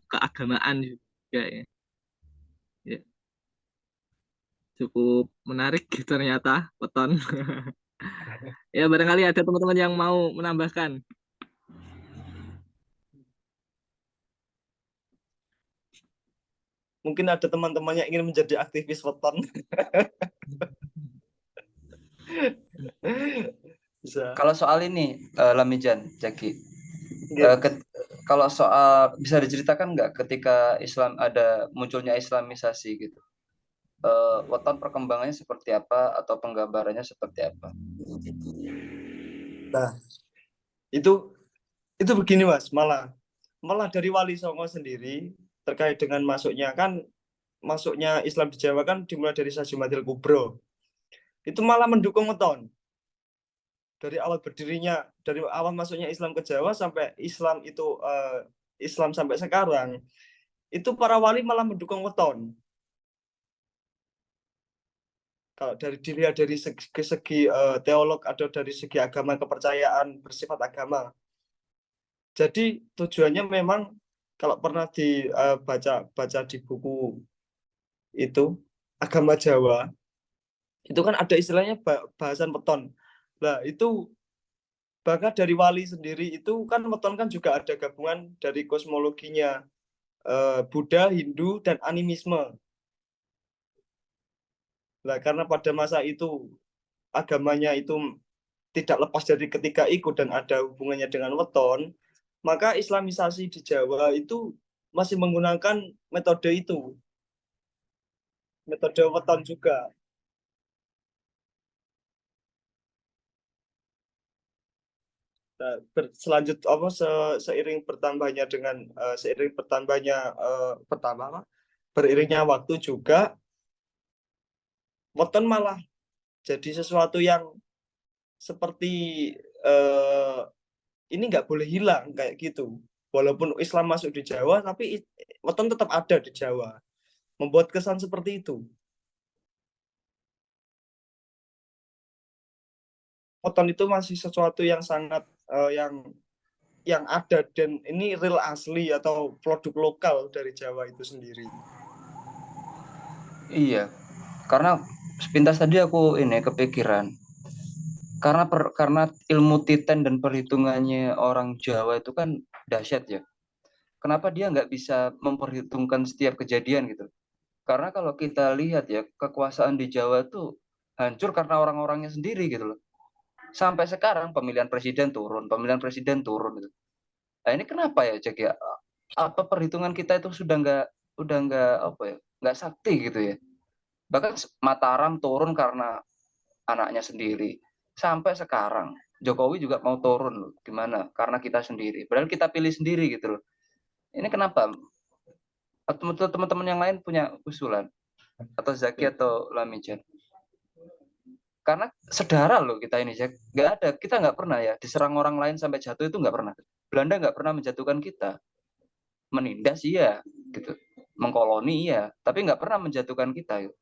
keagamaan juga ya. Ya, cukup menarik ternyata weton. Ya, barangkali ada teman-teman yang mau menambahkan. Mungkin ada teman-teman yang ingin menjadi aktivis weton. Bisa. Kalau soal ini, Lamijan, Jaki, Gitu. kalau soal, bisa diceritakan nggak ketika Islam ada munculnya Islamisasi gitu, weton perkembangannya seperti apa atau penggambarannya seperti apa? Nah, itu begini Mas, malah dari Wali Songo sendiri terkait dengan masuknya Islam di Jawa kan dimulai dari Syahjumadil Kubro. Itu malah mendukung weton. Dari awal masuknya Islam ke Jawa sampai Islam sampai sekarang, itu para wali malah mendukung weton. Kalau dilihat dari segi teolog atau dari segi agama, kepercayaan bersifat agama. Jadi tujuannya memang, kalau pernah baca di buku itu Agama Jawa, itu kan ada istilahnya bahasan weton. Nah, itu bahkan dari wali sendiri itu kan weton kan juga ada gabungan dari kosmologinya Buddha, Hindu, dan animisme. Nah, karena pada masa itu agamanya itu tidak lepas dari ketika ikut dan ada hubungannya dengan weton, maka Islamisasi di Jawa itu masih menggunakan metode itu, metode weton juga. Nah, seiring beriringnya waktu juga, weton malah jadi sesuatu yang seperti ini nggak boleh hilang kayak gitu. Walaupun Islam masuk di Jawa, tapi weton tetap ada di Jawa, membuat kesan seperti itu. Weton itu masih sesuatu yang sangat yang ada, dan ini real asli atau produk lokal dari Jawa itu sendiri. Iya, karena sepintas tadi aku ini kepikiran karena ilmu titen dan perhitungannya orang Jawa itu kan dahsyat ya. Kenapa dia nggak bisa memperhitungkan setiap kejadian gitu? Karena kalau kita lihat ya, kekuasaan di Jawa tuh hancur karena orang-orangnya sendiri gitu loh. Sampai sekarang pemilihan presiden turun gitu. Nah ini kenapa ya Jack ya? Apa perhitungan kita itu udah nggak apa ya, nggak sakti gitu ya? Bahkan Mataram turun karena anaknya sendiri. Sampai sekarang Jokowi juga mau turun loh. Gimana? Karena kita sendiri. Padahal kita pilih sendiri gitu loh. Ini kenapa? Teman-teman yang lain punya usulan? Atau Zaki atau Lamijan? Karena sedara loh kita ini, Jack. Nggak ada, kita nggak pernah ya diserang orang lain sampai jatuh, itu nggak pernah. Belanda nggak pernah menjatuhkan kita. Menindas iya, gitu. Mengkoloni iya, tapi nggak pernah menjatuhkan kita. Gitu.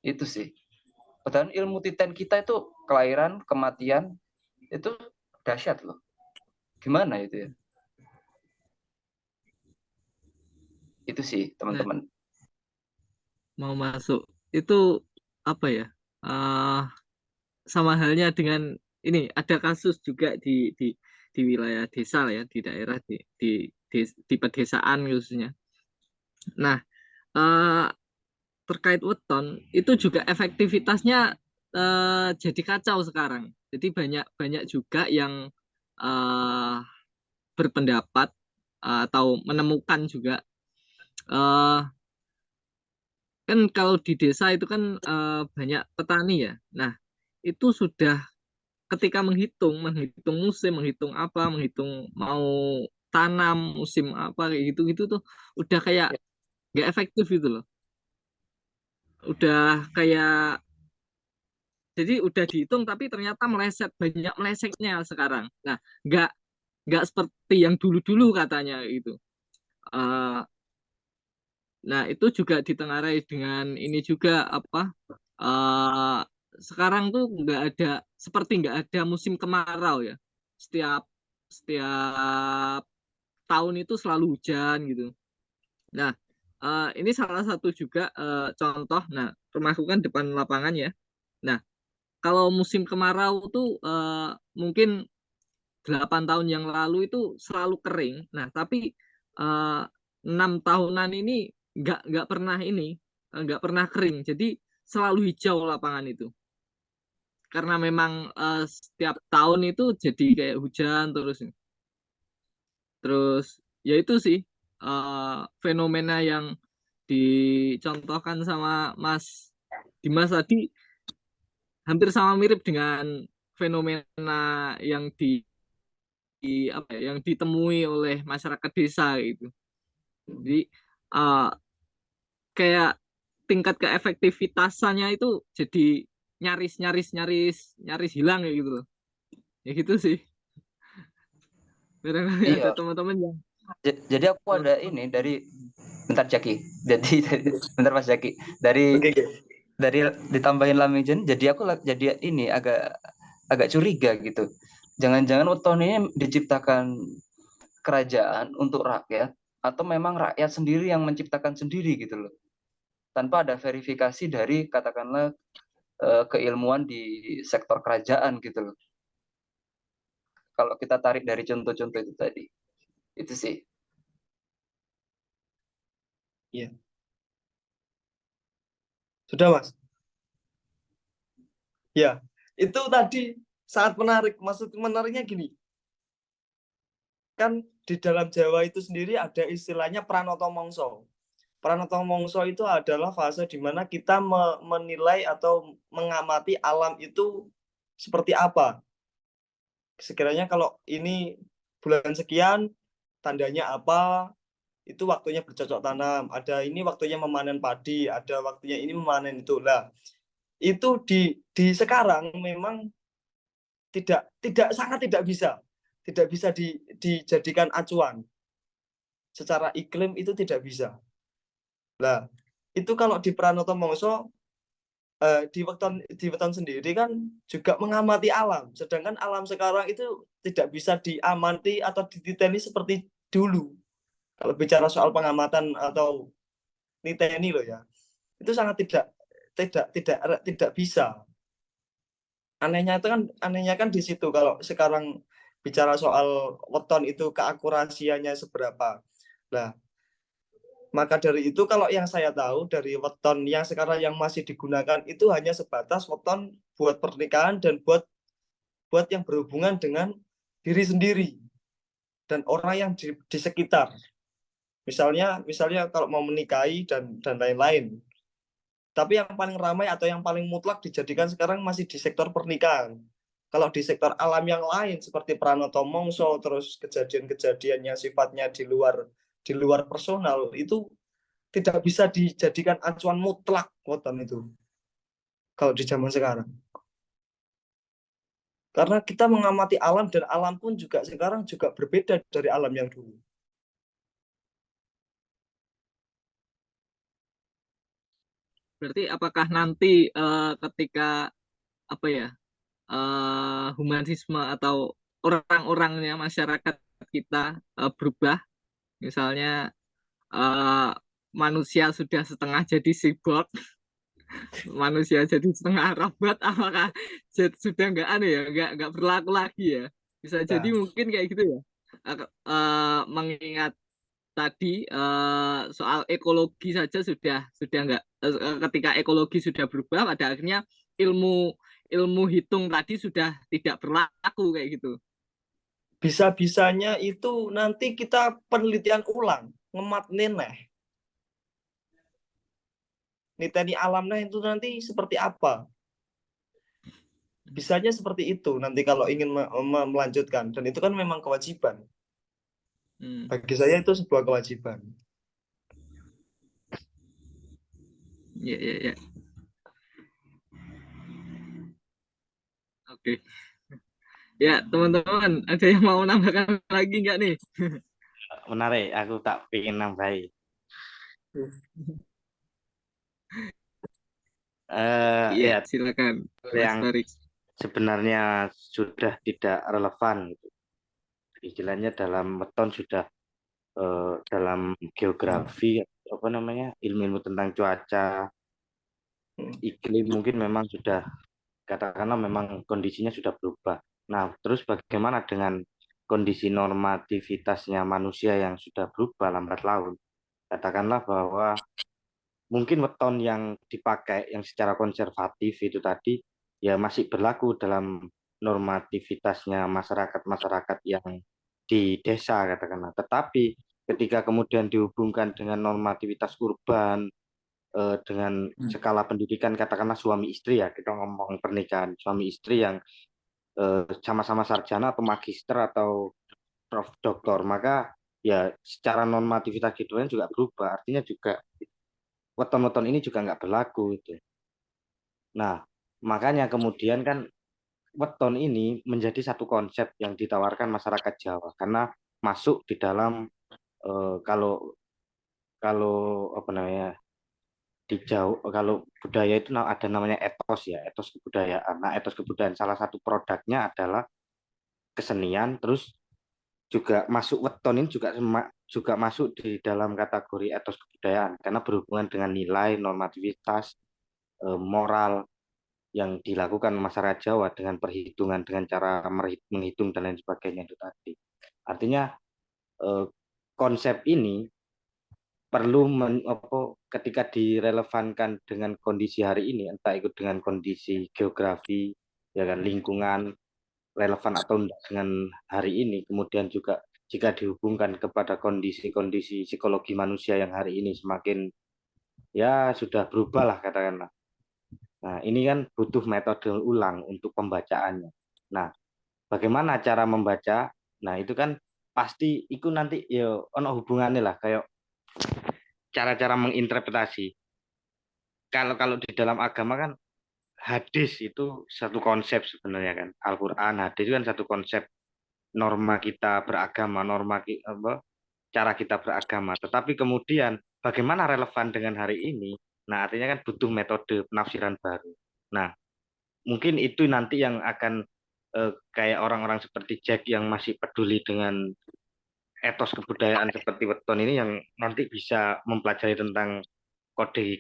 Itu sih. Padahal ilmu titen kita itu kelahiran, kematian, itu dahsyat loh. Gimana itu ya? Itu sih teman-teman. Mau masuk itu apa ya? Sama halnya dengan ini, ada kasus juga di wilayah desa lah ya, di daerah di pedesaan khususnya. Nah, terkait weton itu juga efektivitasnya jadi kacau sekarang. Jadi banyak juga yang berpendapat atau menemukan juga kan kalau di desa itu kan banyak petani ya. Nah, itu sudah ketika menghitung musim, menghitung mau tanam musim apa kayak gitu tuh udah kayak nggak efektif gitu loh. Udah kayak jadi udah dihitung tapi ternyata banyak melesetnya sekarang. Nah, nggak seperti yang dulu-dulu katanya itu. Nah, itu juga ditengarai dengan ini juga apa? Sekarang tuh nggak ada musim kemarau ya. Setiap setiap tahun itu selalu hujan gitu. Nah, ini salah satu juga contoh. Nah, rumahku kan depan lapangan ya. Nah, kalau musim kemarau tuh mungkin 8 tahun yang lalu itu selalu kering. Nah, tapi 6 tahunan ini nggak pernah nggak pernah kering. Jadi selalu hijau lapangan itu. Karena memang setiap tahun itu jadi kayak hujan terus. Terus ya itu sih fenomena yang dicontohkan sama Mas Dimas tadi hampir sama mirip dengan fenomena yang apa ya, yang ditemui oleh masyarakat desa gitu. Jadi kayak tingkat keefektivitasannya itu jadi nyaris hilang kayak gitu loh. Ya gitu sih. Barangkali ada Iya. teman-teman yang Jadi aku ada ini dari bentar Jaki. Jadi bentar Mas Jaki. Dari ditambahin Lamijen, jadi aku jadi ini agak curiga gitu. Jangan-jangan weton ini diciptakan kerajaan untuk rakyat atau memang rakyat sendiri yang menciptakan sendiri gitu loh. Tanpa ada verifikasi dari katakanlah keilmuan di sektor kerajaan gitu loh. Kalau kita tarik dari contoh-contoh itu tadi. Itu sih. Iya. Sudah, Mas? Ya, itu tadi sangat menarik. Maksud menariknya gini. Kan di dalam Jawa itu sendiri ada istilahnya pranoto mongso. Pranoto mongso itu adalah fase di mana kita menilai atau mengamati alam itu seperti apa. Sekiranya kalau ini bulan sekian, tandanya apa, itu waktunya bercocok tanam. Ada ini waktunya memanen padi, ada waktunya ini memanen itu. Lah, itu di sekarang memang sangat tidak bisa dijadikan acuan. Secara iklim itu tidak bisa. Nah, itu kalau di Pranoto Mongso di weton sendiri kan juga mengamati alam, sedangkan alam sekarang itu tidak bisa diamati atau dititeni seperti dulu. Kalau bicara soal pengamatan atau niteni loh ya, itu sangat tidak bisa. Anehnya kan di situ kalau sekarang bicara soal weton itu keakurasiannya seberapa. Nah, maka dari itu kalau yang saya tahu dari weton yang sekarang yang masih digunakan itu hanya sebatas weton buat pernikahan dan buat yang berhubungan dengan diri sendiri dan orang yang di sekitar. Misalnya kalau mau menikahi dan lain-lain. Tapi yang paling ramai atau yang paling mutlak dijadikan sekarang masih di sektor pernikahan. Kalau di sektor alam yang lain seperti Pranoto Mongso, terus kejadian-kejadian yang sifatnya di luar personal itu tidak bisa dijadikan acuan mutlak weton itu. Kalau di zaman sekarang. Karena kita mengamati alam dan alam pun juga sekarang juga berbeda dari alam yang dulu. Berarti apakah nanti ketika apa ya humanisme atau orang-orangnya masyarakat kita berubah, misalnya manusia sudah setengah jadi cyborg, manusia jadi setengah robot, apakah sudah nggak nggak berlaku lagi ya? Bisa jadi mungkin kayak gitu ya. Mengingat tadi soal ekologi saja sudah nggak, ketika ekologi sudah berubah, pada akhirnya ilmu hitung tadi sudah tidak berlaku kayak gitu. Bisa-bisanya itu nanti kita penelitian ulang, ngemat neneh. Niteni alamnya itu nanti seperti apa? Bisanya seperti itu nanti kalau ingin melanjutkan, dan itu kan memang kewajiban. Bagi saya itu sebuah kewajiban. Ya. Oke. Ya, teman-teman, ada yang mau nambahkan lagi nggak nih? Menarik, aku tak pengen nambahin. Iya, silakan. Yang sebenarnya sudah tidak relevan gitu. Istilahnya dalam weton sudah dalam geografi apa namanya ilmu tentang cuaca iklim mungkin memang sudah katakanlah memang kondisinya sudah berubah. Nah, terus bagaimana dengan kondisi normativitasnya manusia yang sudah berubah lambat laun? Katakanlah bahwa mungkin weton yang dipakai yang secara konservatif itu tadi ya masih berlaku dalam normativitasnya masyarakat yang di desa katakanlah. Tetapi ketika kemudian dihubungkan dengan normativitas urban dengan skala pendidikan katakanlah suami istri ya, kita ngomong pernikahan suami istri yang sama-sama sarjana atau magister atau prof doktor, maka ya secara normativitas kehidupan juga berubah, artinya juga weton-weton ini juga nggak berlaku itu. Nah, makanya kemudian kan weton ini menjadi satu konsep yang ditawarkan masyarakat Jawa karena masuk di dalam kalau apa namanya di Jawa, kalau budaya itu ada namanya etos ya, etos kebudayaan. Nah, etos kebudayaan salah satu produknya adalah kesenian, terus juga masuk weton ini juga masuk di dalam kategori etos kebudayaan karena berhubungan dengan nilai, normativitas, moral yang dilakukan masyarakat Jawa dengan perhitungan, dengan cara menghitung dan lain sebagainya itu tadi. Artinya konsep ini perlu ketika direlevankan dengan kondisi hari ini, entah ikut dengan kondisi geografi, ya kan, lingkungan, relevan atau enggak dengan hari ini, kemudian juga jika dihubungkan kepada kondisi-kondisi psikologi manusia yang hari ini semakin ya sudah berubah lah katakanlah. Nah, ini kan butuh metode ulang untuk pembacaannya. Nah, bagaimana cara membaca? Nah, itu kan pasti itu nanti ya ono hubungannya lah kayak cara-cara menginterpretasi. Kalau di dalam agama kan hadis itu satu konsep sebenarnya kan. Al-Qur'an, hadis itu kan satu konsep norma kita beragama, cara kita beragama. Tetapi kemudian bagaimana relevan dengan hari ini? Nah, artinya kan butuh metode penafsiran baru. Nah, mungkin itu nanti yang akan kayak orang-orang seperti Jack yang masih peduli dengan etos kebudayaan seperti weton ini yang nanti bisa mempelajari tentang kode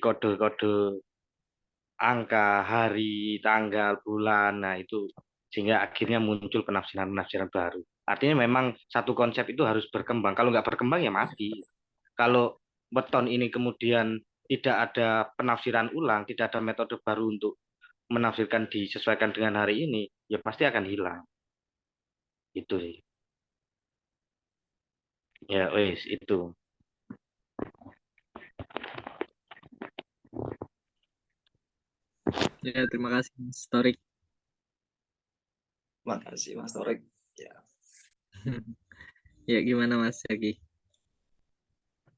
angka, hari, tanggal, bulan. Nah, itu sehingga akhirnya muncul penafsiran-penafsiran baru. Artinya memang satu konsep itu harus berkembang. Kalau nggak berkembang ya mati. Kalau weton ini kemudian tidak ada penafsiran ulang, tidak ada metode baru untuk menafsirkan disesuaikan dengan hari ini, ya pasti akan hilang. Itu sih. Ya, wes itu. Ya, terima kasih Mas Torik. Makasih Mas Torik. Ya. Ya, gimana Mas Zaki?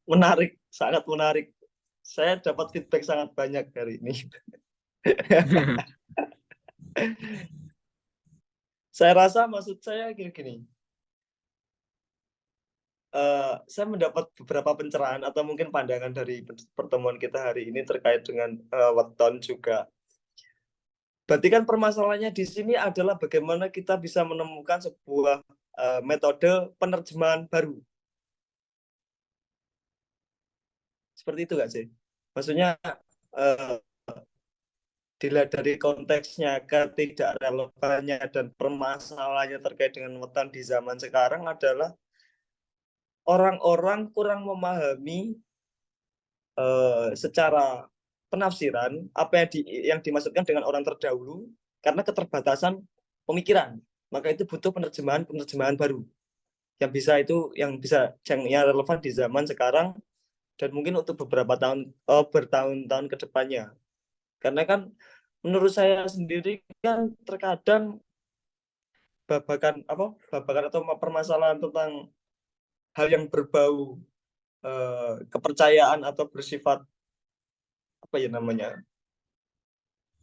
Menarik, sangat menarik. Saya dapat feedback sangat banyak hari ini. Saya rasa maksud saya gini. Saya mendapat beberapa pencerahan atau mungkin pandangan dari pertemuan kita hari ini terkait dengan weton juga. Berarti kan permasalahannya di sini adalah bagaimana kita bisa menemukan sebuah metode penerjemahan baru. Seperti itu nggak sih? Maksudnya dilihat dari konteksnya, ketidakrelevannya dan permasalahannya terkait dengan weton di zaman sekarang adalah orang-orang kurang memahami secara penafsiran apa yang dimaksudkan dengan orang terdahulu karena keterbatasan pemikiran. Maka itu butuh penerjemahan baru yang bisa yang relevan di zaman sekarang dan mungkin untuk beberapa tahun bertahun-tahun ke depannya. Karena kan menurut saya sendiri kan terkadang babakan atau permasalahan tentang hal yang berbau kepercayaan atau bersifat apa ya namanya?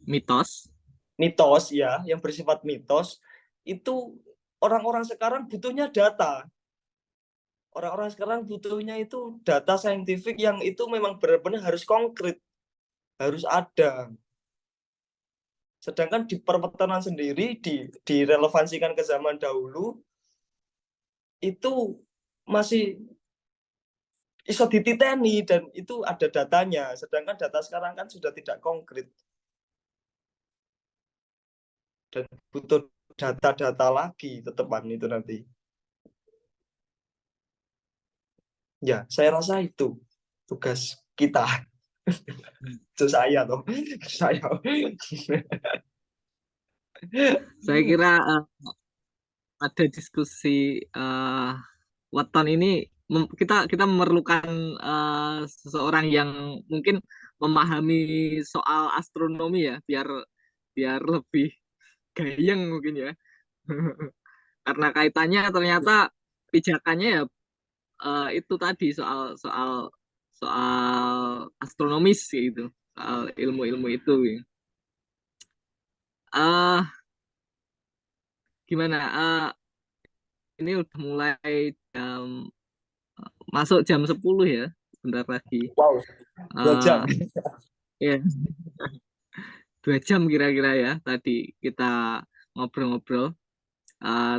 Mitos. Mitos ya, yang bersifat mitos itu orang-orang sekarang butuhnya data. Orang-orang sekarang butuhnya itu data saintifik yang itu memang benar-benar harus konkret, harus ada. Sedangkan di perwetanan sendiri direlevansikan ke zaman dahulu itu masih iso dititeni dan itu ada datanya. Sedangkan data sekarang kan sudah tidak konkret. Dan butuh data-data lagi tetepan itu nanti. Ya, saya rasa itu tugas kita. Itu saya toh. Saya. Saya kira ada diskusi weton ini kita memerlukan seseorang yang mungkin memahami soal astronomi ya biar lebih gayeng mungkin ya. Karena kaitannya ternyata pijakannya ya itu tadi soal astronomis gitu, soal ilmu-ilmu itu. Gimana? Ini udah mulai masuk jam 10 ya, sebentar lagi. Wow, 2 jam. Ya, 2 jam kira-kira ya. Tadi kita ngobrol-ngobrol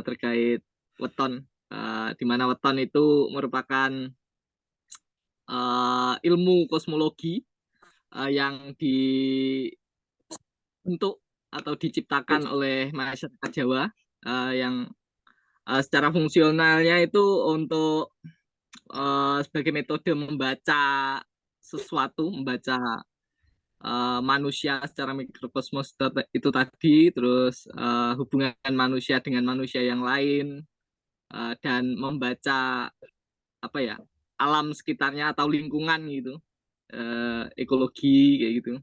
terkait weton, di mana weton itu merupakan ilmu kosmologi yang dibentuk atau diciptakan oleh masyarakat Jawa yang secara fungsionalnya itu untuk sebagai metode membaca sesuatu, membaca manusia secara mikrokosmos itu tadi, terus hubungan manusia dengan manusia yang lain, dan membaca apa ya alam sekitarnya atau lingkungan gitu, ekologi kayak gitu.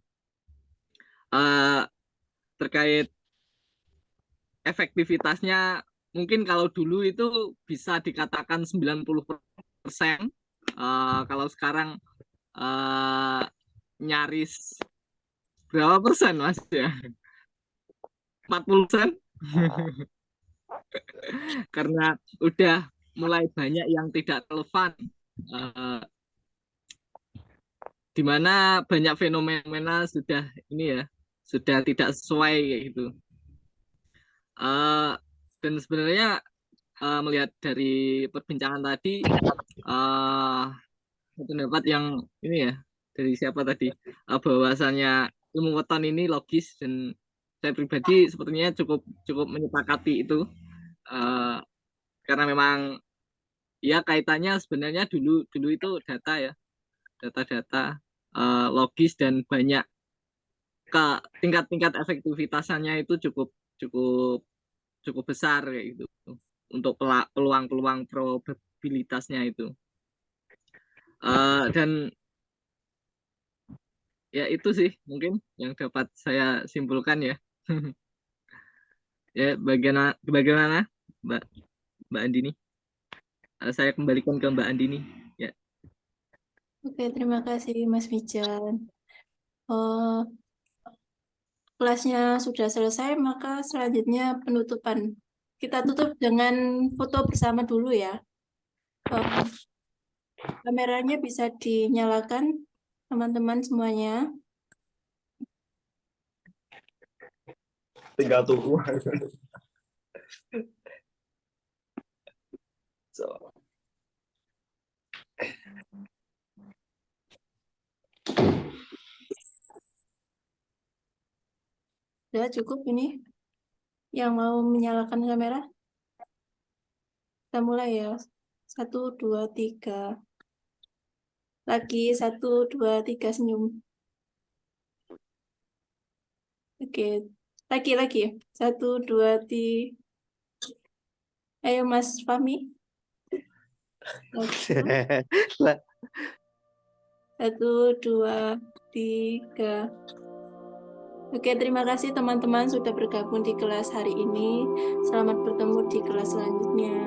Terkait efektivitasnya mungkin kalau dulu itu bisa dikatakan 90%, kalau sekarang nyaris berapa persen Mas ya? 40%. Karena udah mulai banyak yang tidak relevan, di mana banyak fenomena sudah ini ya, sudah tidak sesuai kayak gitu. Dan sebenarnya melihat dari perbincangan tadi, pendapat yang ini ya dari siapa tadi, bahwasannya ilmu weton ini logis, dan saya pribadi sepertinya cukup menyepakati itu. Karena memang ya kaitannya sebenarnya dulu itu data ya, data logis, dan banyak ke tingkat efektivitasnya itu cukup besar kayak gitu untuk peluang probabilitasnya itu. Dan ya itu sih mungkin yang dapat saya simpulkan ya. Ya, bagaimana Mbak Andini? Saya kembalikan ke Mbak Andini. Ya. Oke, terima kasih Mas Mijan. Kelasnya sudah selesai, maka selanjutnya penutupan. Kita tutup dengan foto bersama dulu ya. Kameranya bisa dinyalakan, teman-teman semuanya. Tinggal tunggu. So. Sudah cukup ini yang mau menyalakan kamera. Kita mulai ya. 1, 2, 3. Lagi 1, 2, 3 senyum. Oke. Lagi. 1, 2, 3. Ayo Mas Fahmi. 1, 2, 3. Oke, terima kasih teman-teman sudah bergabung di kelas hari ini. Selamat bertemu di kelas selanjutnya.